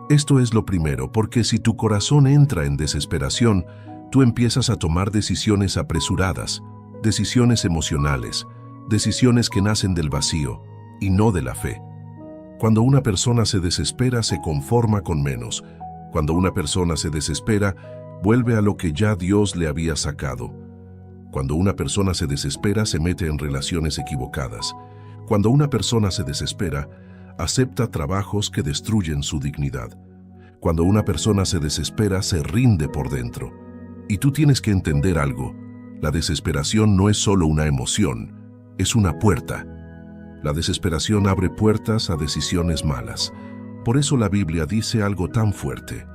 Esto es lo primero, porque si tu corazón entra en desesperación, tú empiezas a tomar decisiones apresuradas, decisiones emocionales, decisiones que nacen del vacío y no de la fe. Cuando una persona se desespera, se conforma con menos. Cuando una persona se desespera, vuelve a lo que ya Dios le había sacado. Cuando una persona se desespera, se mete en relaciones equivocadas. Cuando una persona se desespera, acepta trabajos que destruyen su dignidad. Cuando una persona se desespera, se rinde por dentro. Y tú tienes que entender algo. La desesperación no es solo una emoción, es una puerta. La desesperación abre puertas a decisiones malas. Por eso la Biblia dice algo tan fuerte.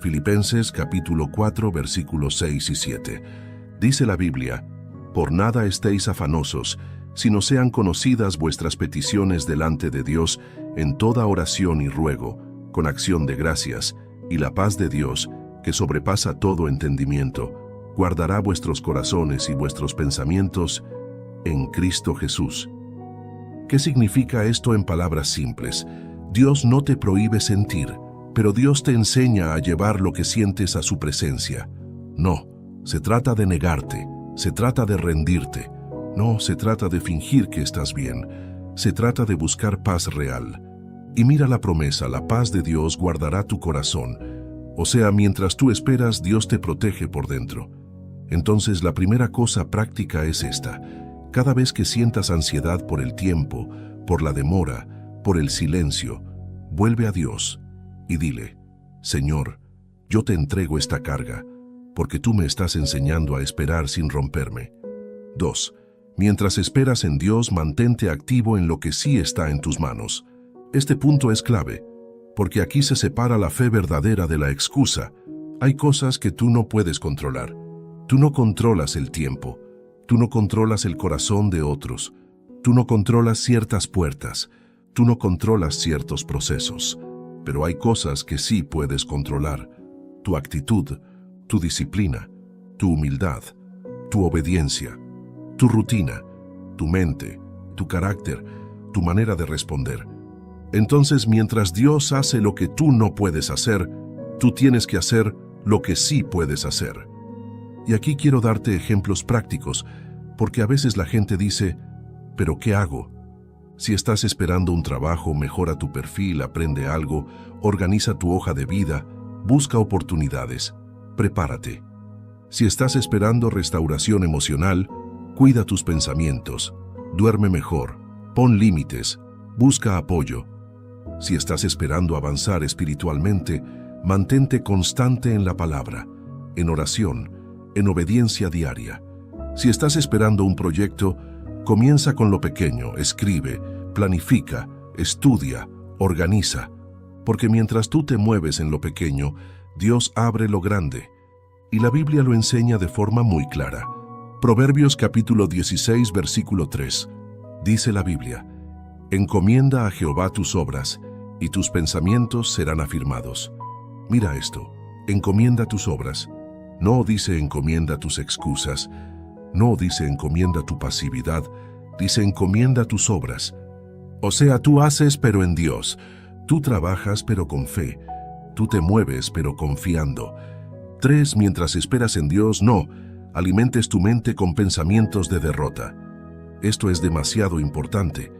Filipenses capítulo 4, versículos 6 y 7. Dice la Biblia, por nada estéis afanosos, sino sean conocidas vuestras peticiones delante de Dios en toda oración y ruego, con acción de gracias, y la paz de Dios, que sobrepasa todo entendimiento, guardará vuestros corazones y vuestros pensamientos en Cristo Jesús. ¿Qué significa esto en palabras simples? Dios no te prohíbe sentir, pero Dios te enseña a llevar lo que sientes a su presencia. No, se trata de negarte, se trata de rendirte. No se trata de fingir que estás bien, Se trata de buscar paz real. Y mira la promesa, la paz de Dios guardará tu corazón. O sea, mientras tú esperas, Dios te protege por dentro. Entonces, la primera cosa práctica es esta. Cada vez que sientas ansiedad por el tiempo, por la demora, por el silencio, vuelve a Dios y dile: Señor, yo te entrego esta carga, porque tú me estás enseñando a esperar sin romperme. 2. Mientras esperas en Dios, mantente activo en lo que sí está en tus manos. Este punto es clave, porque aquí se separa la fe verdadera de la excusa. Hay cosas que tú no puedes controlar. Tú no controlas el tiempo. Tú no controlas el corazón de otros. Tú no controlas ciertas puertas. Tú no controlas ciertos procesos. Pero hay cosas que sí puedes controlar. Tu actitud, tu disciplina, tu humildad, tu obediencia, tu rutina, tu mente, tu carácter, tu manera de responder. Entonces, mientras Dios hace lo que tú no puedes hacer, tú tienes que hacer lo que sí puedes hacer. Y aquí quiero darte ejemplos prácticos, porque a veces la gente dice: ¿pero qué hago? Si estás esperando un trabajo, mejora tu perfil, aprende algo, organiza tu hoja de vida, busca oportunidades, prepárate. Si estás esperando restauración emocional, cuida tus pensamientos, duerme mejor, pon límites, busca apoyo. Si estás esperando avanzar espiritualmente, mantente constante en la palabra, en oración, en obediencia diaria. Si estás esperando un proyecto, comienza con lo pequeño, escribe, planifica, estudia, organiza. Porque mientras tú te mueves en lo pequeño, Dios abre lo grande. Y la Biblia lo enseña de forma muy clara. Proverbios capítulo 16, versículo 3. Dice la Biblia: encomienda a Jehová tus obras, y tus pensamientos serán afirmados. Mira esto, encomienda tus obras. No dice encomienda tus excusas, no dice encomienda tu pasividad, dice encomienda tus obras. O sea, tú haces pero en Dios, tú trabajas pero con fe, tú te mueves pero confiando. 3. Mientras esperas en Dios, no alimentes tu mente con pensamientos de derrota. Esto es demasiado importante,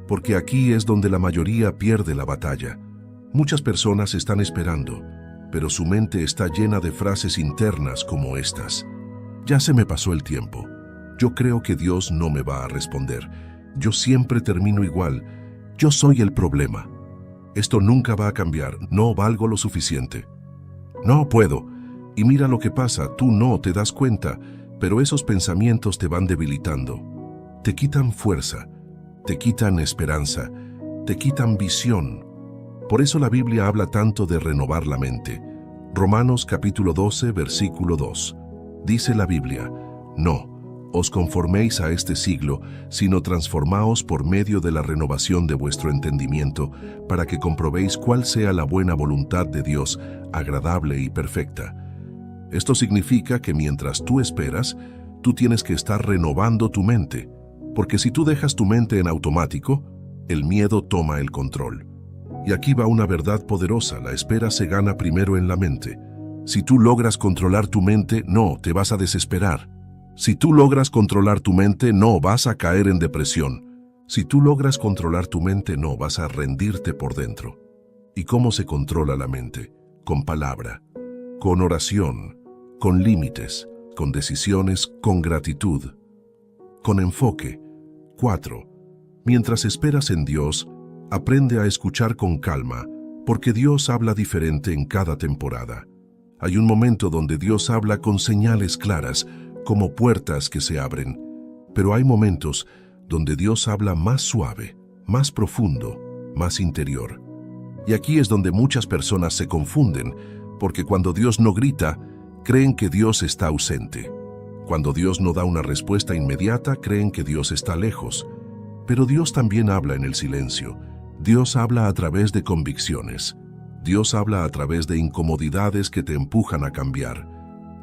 porque aquí es donde la mayoría pierde la batalla. Muchas personas están esperando, pero su mente está llena de frases internas como estas: ya se me pasó el tiempo, yo creo que Dios no me va a responder, yo siempre termino igual, yo soy el problema, esto nunca va a cambiar, no valgo lo suficiente, no puedo. Y mira lo que pasa, tú no te das cuenta, pero esos pensamientos te van debilitando. Te quitan fuerza, te quitan esperanza, te quitan visión. Por eso la Biblia habla tanto de renovar la mente. Romanos capítulo 12, versículo 2. Dice la Biblia: no os conforméis a este siglo, sino transformaos por medio de la renovación de vuestro entendimiento, para que comprobéis cuál sea la buena voluntad de Dios, agradable y perfecta. Esto significa que mientras tú esperas, tú tienes que estar renovando tu mente, porque si tú dejas tu mente en automático, el miedo toma el control. Y aquí va una verdad poderosa: la espera se gana primero en la mente. Si tú logras controlar tu mente, no te vas a desesperar. Si tú logras controlar tu mente, no vas a caer en depresión. Si tú logras controlar tu mente, no vas a rendirte por dentro. ¿Y cómo se controla la mente? Con palabra, con oración, con límites, con decisiones, con gratitud, con enfoque. 4. Mientras esperas en Dios, aprende a escuchar con calma, porque Dios habla diferente en cada temporada. Hay un momento donde Dios habla con señales claras, como puertas que se abren, pero hay momentos donde Dios habla más suave, más profundo, más interior. Y aquí es donde muchas personas se confunden, porque cuando Dios no grita, creen que Dios está ausente. Cuando Dios no da una respuesta inmediata, creen que Dios está lejos. Pero Dios también habla en el silencio. Dios habla a través de convicciones. Dios habla a través de incomodidades que te empujan a cambiar.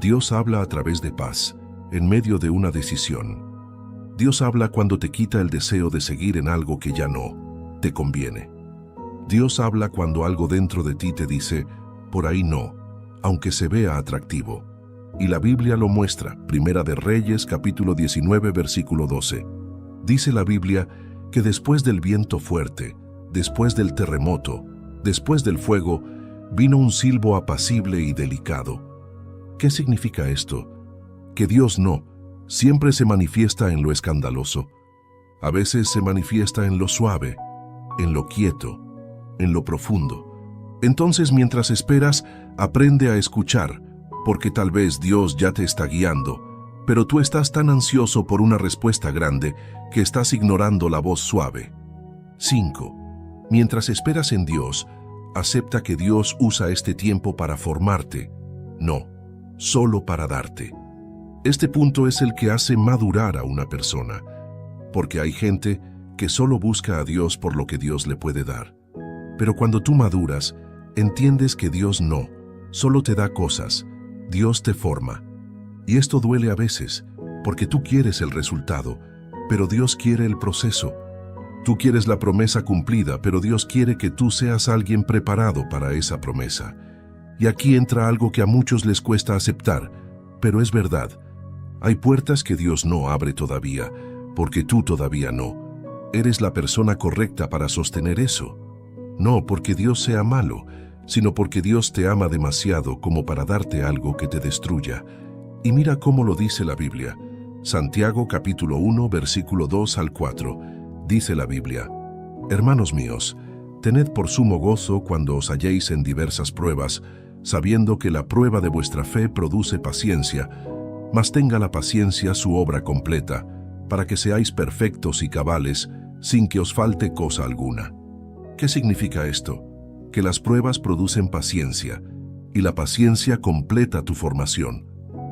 Dios habla a través de paz, en medio de una decisión. Dios habla cuando te quita el deseo de seguir en algo que ya no te conviene. Dios habla cuando algo dentro de ti te dice: por ahí no, aunque se vea atractivo. Y la Biblia lo muestra. Primera de Reyes, capítulo 19, versículo 12. Dice la Biblia que después del viento fuerte, después del terremoto, después del fuego, vino un silbo apacible y delicado. ¿Qué significa esto? Que Dios no siempre se manifiesta en lo escandaloso. A veces se manifiesta en lo suave, en lo quieto, en lo profundo. Entonces, mientras esperas, aprende a escuchar, porque tal vez Dios ya te está guiando, pero tú estás tan ansioso por una respuesta grande que estás ignorando la voz suave. 5. Mientras esperas en Dios, acepta que Dios usa este tiempo para formarte, no, solo para darte. Este punto es el que hace madurar a una persona, porque hay gente que solo busca a Dios por lo que Dios le puede dar. Pero cuando tú maduras, entiendes que Dios no solo te da cosas, Dios te forma. Y esto duele a veces, porque tú quieres el resultado, pero Dios quiere el proceso. Tú quieres la promesa cumplida, pero Dios quiere que tú seas alguien preparado para esa promesa. Y aquí entra algo que a muchos les cuesta aceptar, pero es verdad. Hay puertas que Dios no abre todavía, porque tú todavía no. Eres la persona correcta para sostener eso. No porque Dios sea malo, sino porque Dios te ama demasiado como para darte algo que te destruya. Y mira cómo lo dice la Biblia. Santiago capítulo 1, versículo 2 al 4. Dice la Biblia: Hermanos míos, tened por sumo gozo cuando os halléis en diversas pruebas, sabiendo que la prueba de vuestra fe produce paciencia, mas tenga la paciencia su obra completa, para que seáis perfectos y cabales, sin que os falte cosa alguna. ¿Qué significa esto? Que las pruebas producen paciencia, y la paciencia completa tu formación,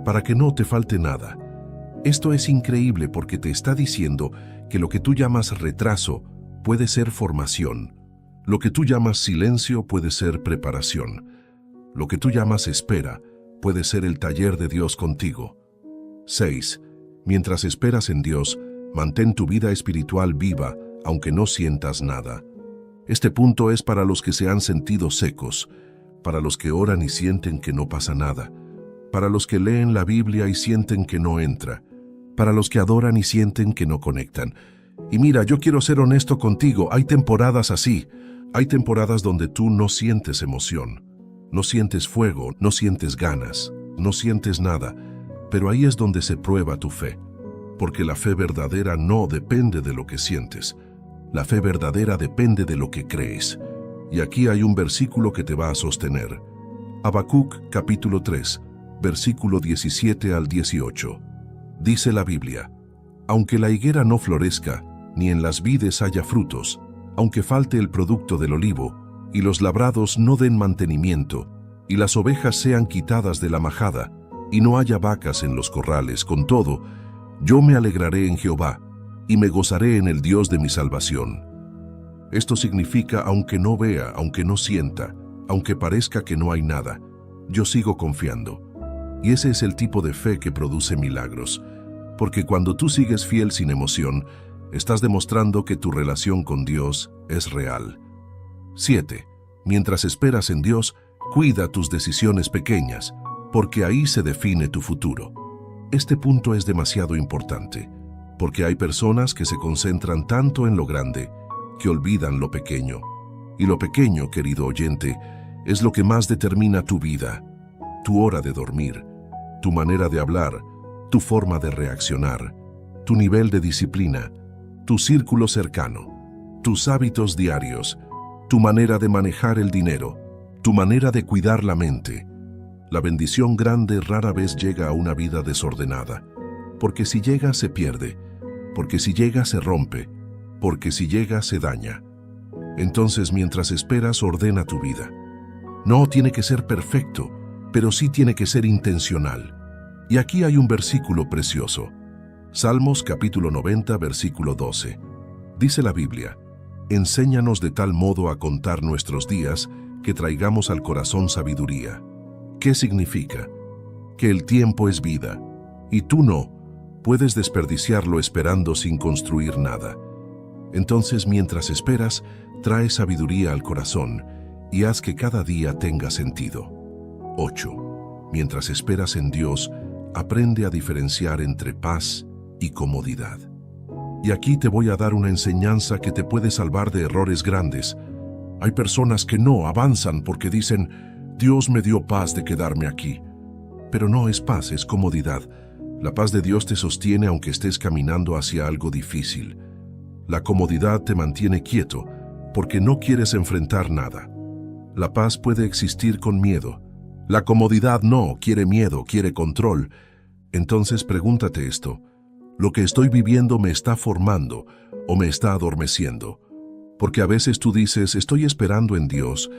para que no te falte nada. Esto es increíble porque te está diciendo que lo que tú llamas retraso puede ser formación, lo que tú llamas silencio puede ser preparación, lo que tú llamas espera puede ser el taller de Dios contigo. 6. Mientras esperas en Dios, mantén tu vida espiritual viva, aunque no sientas nada. Este punto es para los que se han sentido secos, para los que oran y sienten que no pasa nada, para los que leen la Biblia y sienten que no entra, para los que adoran y sienten que no conectan. Y mira, yo quiero ser honesto contigo, hay temporadas así, hay temporadas donde tú no sientes emoción, no sientes fuego, no sientes ganas, no sientes nada, pero ahí es donde se prueba tu fe, porque la fe verdadera no depende de lo que sientes, la fe verdadera depende de lo que crees. Y aquí hay un versículo que te va a sostener. Habacuc capítulo 3, versículo 17 al 18. Dice la Biblia: Aunque la higuera no florezca, ni en las vides haya frutos, aunque falte el producto del olivo, y los labrados no den mantenimiento, y las ovejas sean quitadas de la majada, y no haya vacas en los corrales, con todo, yo me alegraré en Jehová, y me gozaré en el Dios de mi salvación. Esto significa, aunque no vea, aunque no sienta, aunque parezca que no hay nada, yo sigo confiando. Y ese es el tipo de fe que produce milagros, porque cuando tú sigues fiel sin emoción, estás demostrando que tu relación con Dios es real. 7. Mientras esperas en Dios, cuida tus decisiones pequeñas, porque ahí se define tu futuro. Este punto es demasiado importante, porque hay personas que se concentran tanto en lo grande que olvidan lo pequeño. Y lo pequeño, querido oyente, es lo que más determina tu vida, tu hora de dormir, tu manera de hablar, tu forma de reaccionar, tu nivel de disciplina, tu círculo cercano, tus hábitos diarios, tu manera de manejar el dinero, tu manera de cuidar la mente. La bendición grande rara vez llega a una vida desordenada, porque si llega se pierde, porque si llega se rompe, porque si llega se daña. Entonces, mientras esperas, ordena tu vida. No tiene que ser perfecto, pero sí tiene que ser intencional. Y aquí hay un versículo precioso. Salmos capítulo 90, versículo 12. Dice la Biblia: Enséñanos de tal modo a contar nuestros días que traigamos al corazón sabiduría. ¿Qué significa? Que el tiempo es vida, y tú no puedes desperdiciarlo esperando sin construir nada. Entonces, mientras esperas, trae sabiduría al corazón y haz que cada día tenga sentido. 8. Mientras esperas en Dios, aprende a diferenciar entre paz y comodidad. Y aquí te voy a dar una enseñanza que te puede salvar de errores grandes. Hay personas que no avanzan porque dicen, Dios me dio paz de quedarme aquí. Pero no es paz, es comodidad. La paz de Dios te sostiene aunque estés caminando hacia algo difícil. La comodidad te mantiene quieto porque no quieres enfrentar nada. La paz puede existir con miedo. La comodidad no, quiere miedo, quiere control. Entonces pregúntate esto: ¿lo que estoy viviendo me está formando o me está adormeciendo? Porque a veces tú dices, estoy esperando en Dios,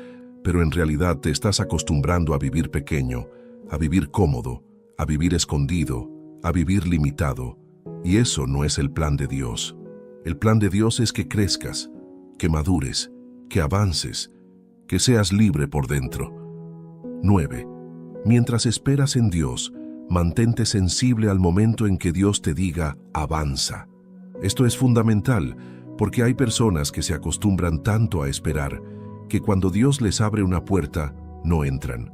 pero en realidad te estás acostumbrando a vivir pequeño, a vivir cómodo, a vivir escondido, a vivir limitado. Y eso no es el plan de Dios. El plan de Dios es que crezcas, que madures, que avances, que seas libre por dentro. 9. Mientras esperas en Dios, mantente sensible al momento en que Dios te diga, avanza. Esto es fundamental, porque hay personas que se acostumbran tanto a esperar, que cuando Dios les abre una puerta, no entran.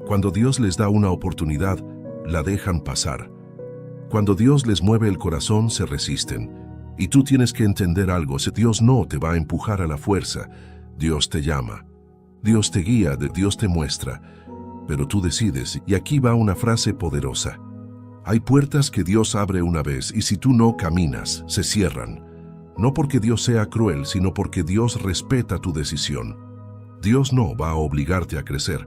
Cuando Dios les da una oportunidad, la dejan pasar. Cuando Dios les mueve el corazón, se resisten. Y tú tienes que entender algo: si Dios no te va a empujar a la fuerza, Dios te llama. Dios te guía, Dios te muestra. Pero tú decides, y aquí va una frase poderosa. Hay puertas que Dios abre una vez, y si tú no caminas, se cierran. No porque Dios sea cruel, sino porque Dios respeta tu decisión. Dios no va a obligarte a crecer.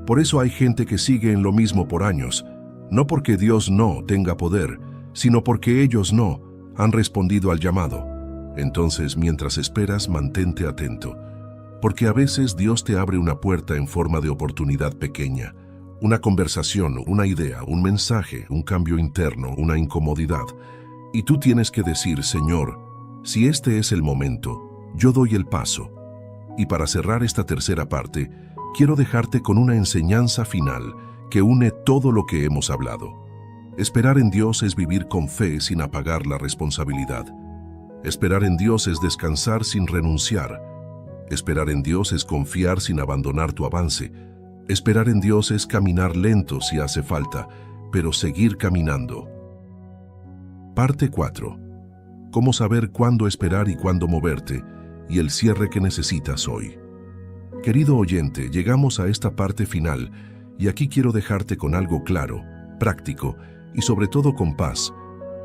Por eso hay gente que sigue en lo mismo por años. No porque Dios no tenga poder, sino porque ellos no han respondido al llamado. Entonces, mientras esperas, mantente atento. Porque a veces Dios te abre una puerta en forma de oportunidad pequeña. Una conversación, una idea, un mensaje, un cambio interno, una incomodidad. Y tú tienes que decir, Señor, si este es el momento, yo doy el paso. Y para cerrar esta tercera parte, quiero dejarte con una enseñanza final que une todo lo que hemos hablado. Esperar en Dios es vivir con fe sin apagar la responsabilidad. Esperar en Dios es descansar sin renunciar. Esperar en Dios es confiar sin abandonar tu avance. Esperar en Dios es caminar lento si hace falta, pero seguir caminando. Parte 4. Cómo saber cuándo esperar y cuándo moverte, y el cierre que necesitas hoy. Querido oyente, llegamos a esta parte final, y aquí quiero dejarte con algo claro, práctico, y sobre todo con paz,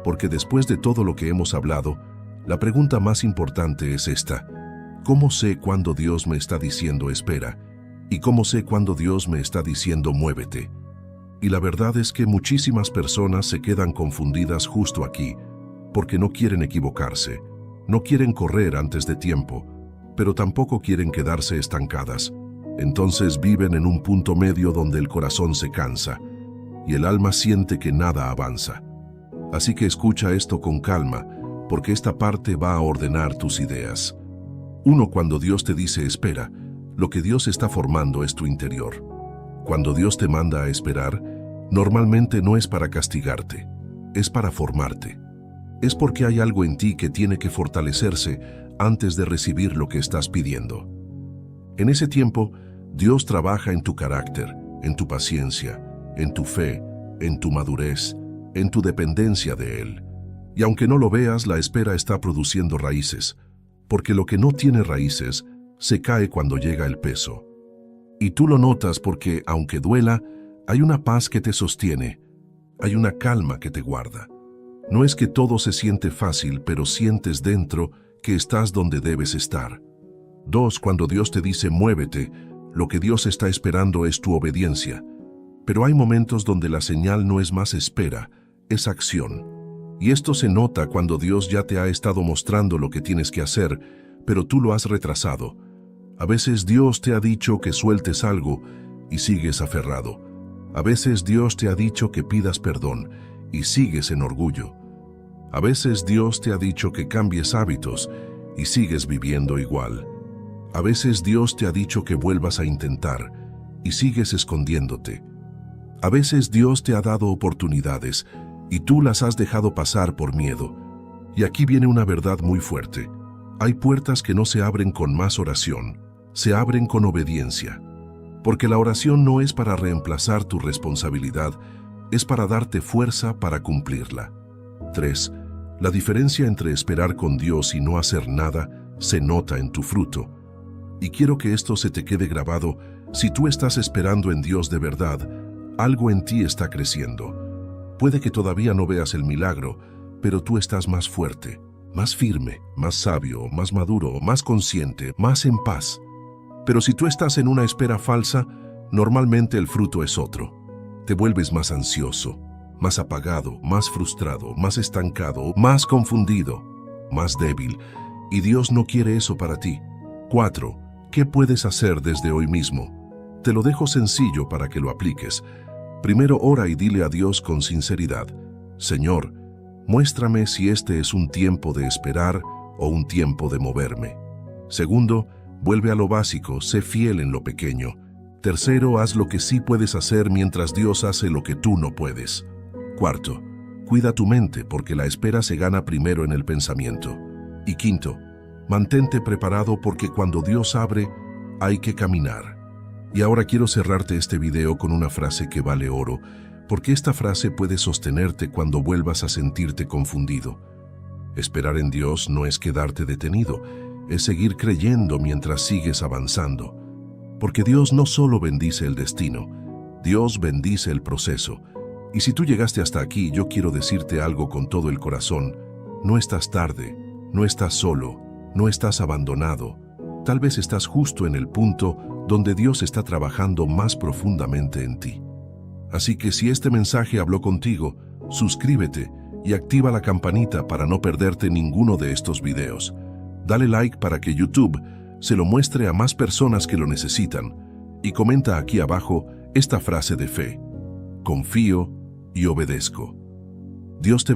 porque después de todo lo que hemos hablado, la pregunta más importante es esta: ¿cómo sé cuándo Dios me está diciendo espera? ¿Y cómo sé cuándo Dios me está diciendo muévete? Y la verdad es que muchísimas personas se quedan confundidas justo aquí, porque no quieren equivocarse, no quieren correr antes de tiempo, pero tampoco quieren quedarse estancadas. Entonces viven en un punto medio donde el corazón se cansa y el alma siente que nada avanza. Así que escucha esto con calma, porque esta parte va a ordenar tus ideas. 1. Cuando Dios te dice espera, lo que Dios está formando es tu interior. Cuando Dios te manda a esperar, normalmente no es para castigarte, es para formarte. Es porque hay algo en ti que tiene que fortalecerse antes de recibir lo que estás pidiendo. En ese tiempo, Dios trabaja en tu carácter, en tu paciencia, en tu fe, en tu madurez, en tu dependencia de Él. Y aunque no lo veas, la espera está produciendo raíces, porque lo que no tiene raíces se cae cuando llega el peso. Y tú lo notas porque, aunque duela, hay una paz que te sostiene, hay una calma que te guarda. No es que todo se siente fácil, pero sientes dentro que estás donde debes estar. 2. Cuando Dios te dice muévete, lo que Dios está esperando es tu obediencia. Pero hay momentos donde la señal no es más espera, es acción. Y esto se nota cuando Dios ya te ha estado mostrando lo que tienes que hacer, pero tú lo has retrasado. A veces Dios te ha dicho que sueltes algo y sigues aferrado. A veces Dios te ha dicho que pidas perdón y sigues en orgullo. A veces Dios te ha dicho que cambies hábitos y sigues viviendo igual. A veces Dios te ha dicho que vuelvas a intentar y sigues escondiéndote. A veces Dios te ha dado oportunidades y tú las has dejado pasar por miedo. Y aquí viene una verdad muy fuerte. Hay puertas que no se abren con más oración, se abren con obediencia. Porque la oración no es para reemplazar tu responsabilidad, es para darte fuerza para cumplirla. 3. La diferencia entre esperar con Dios y no hacer nada se nota en tu fruto. Y quiero que esto se te quede grabado. Si tú estás esperando en Dios de verdad, algo en ti está creciendo. Puede que todavía no veas el milagro, pero tú estás más fuerte, más firme, más sabio, más maduro, más consciente, más en paz. Pero si tú estás en una espera falsa, normalmente el fruto es otro. Te vuelves más ansioso, más apagado, más frustrado, más estancado, más confundido, más débil. Y Dios no quiere eso para ti. 4. ¿Qué puedes hacer desde hoy mismo? Te lo dejo sencillo para que lo apliques. Primero, ora y dile a Dios con sinceridad: Señor, muéstrame si este es un tiempo de esperar o un tiempo de moverme. Segundo, vuelve a lo básico, sé fiel en lo pequeño. Tercero, haz lo que sí puedes hacer mientras Dios hace lo que tú no puedes. Cuarto, cuida tu mente porque la espera se gana primero en el pensamiento. Y quinto, mantente preparado porque cuando Dios abre, hay que caminar. Y ahora quiero cerrarte este video con una frase que vale oro, porque esta frase puede sostenerte cuando vuelvas a sentirte confundido. Esperar en Dios no es quedarte detenido, es seguir creyendo mientras sigues avanzando. Porque Dios no solo bendice el destino, Dios bendice el proceso. Y si tú llegaste hasta aquí, yo quiero decirte algo con todo el corazón: no estás tarde, no estás solo, no estás abandonado. Tal vez estás justo en el punto donde Dios está trabajando más profundamente en ti. Así que si este mensaje habló contigo, suscríbete y activa la campanita para no perderte ninguno de estos videos. Dale like para que YouTube se lo muestre a más personas que lo necesitan. Y comenta aquí abajo esta frase de fe: confío y obedezco. Dios te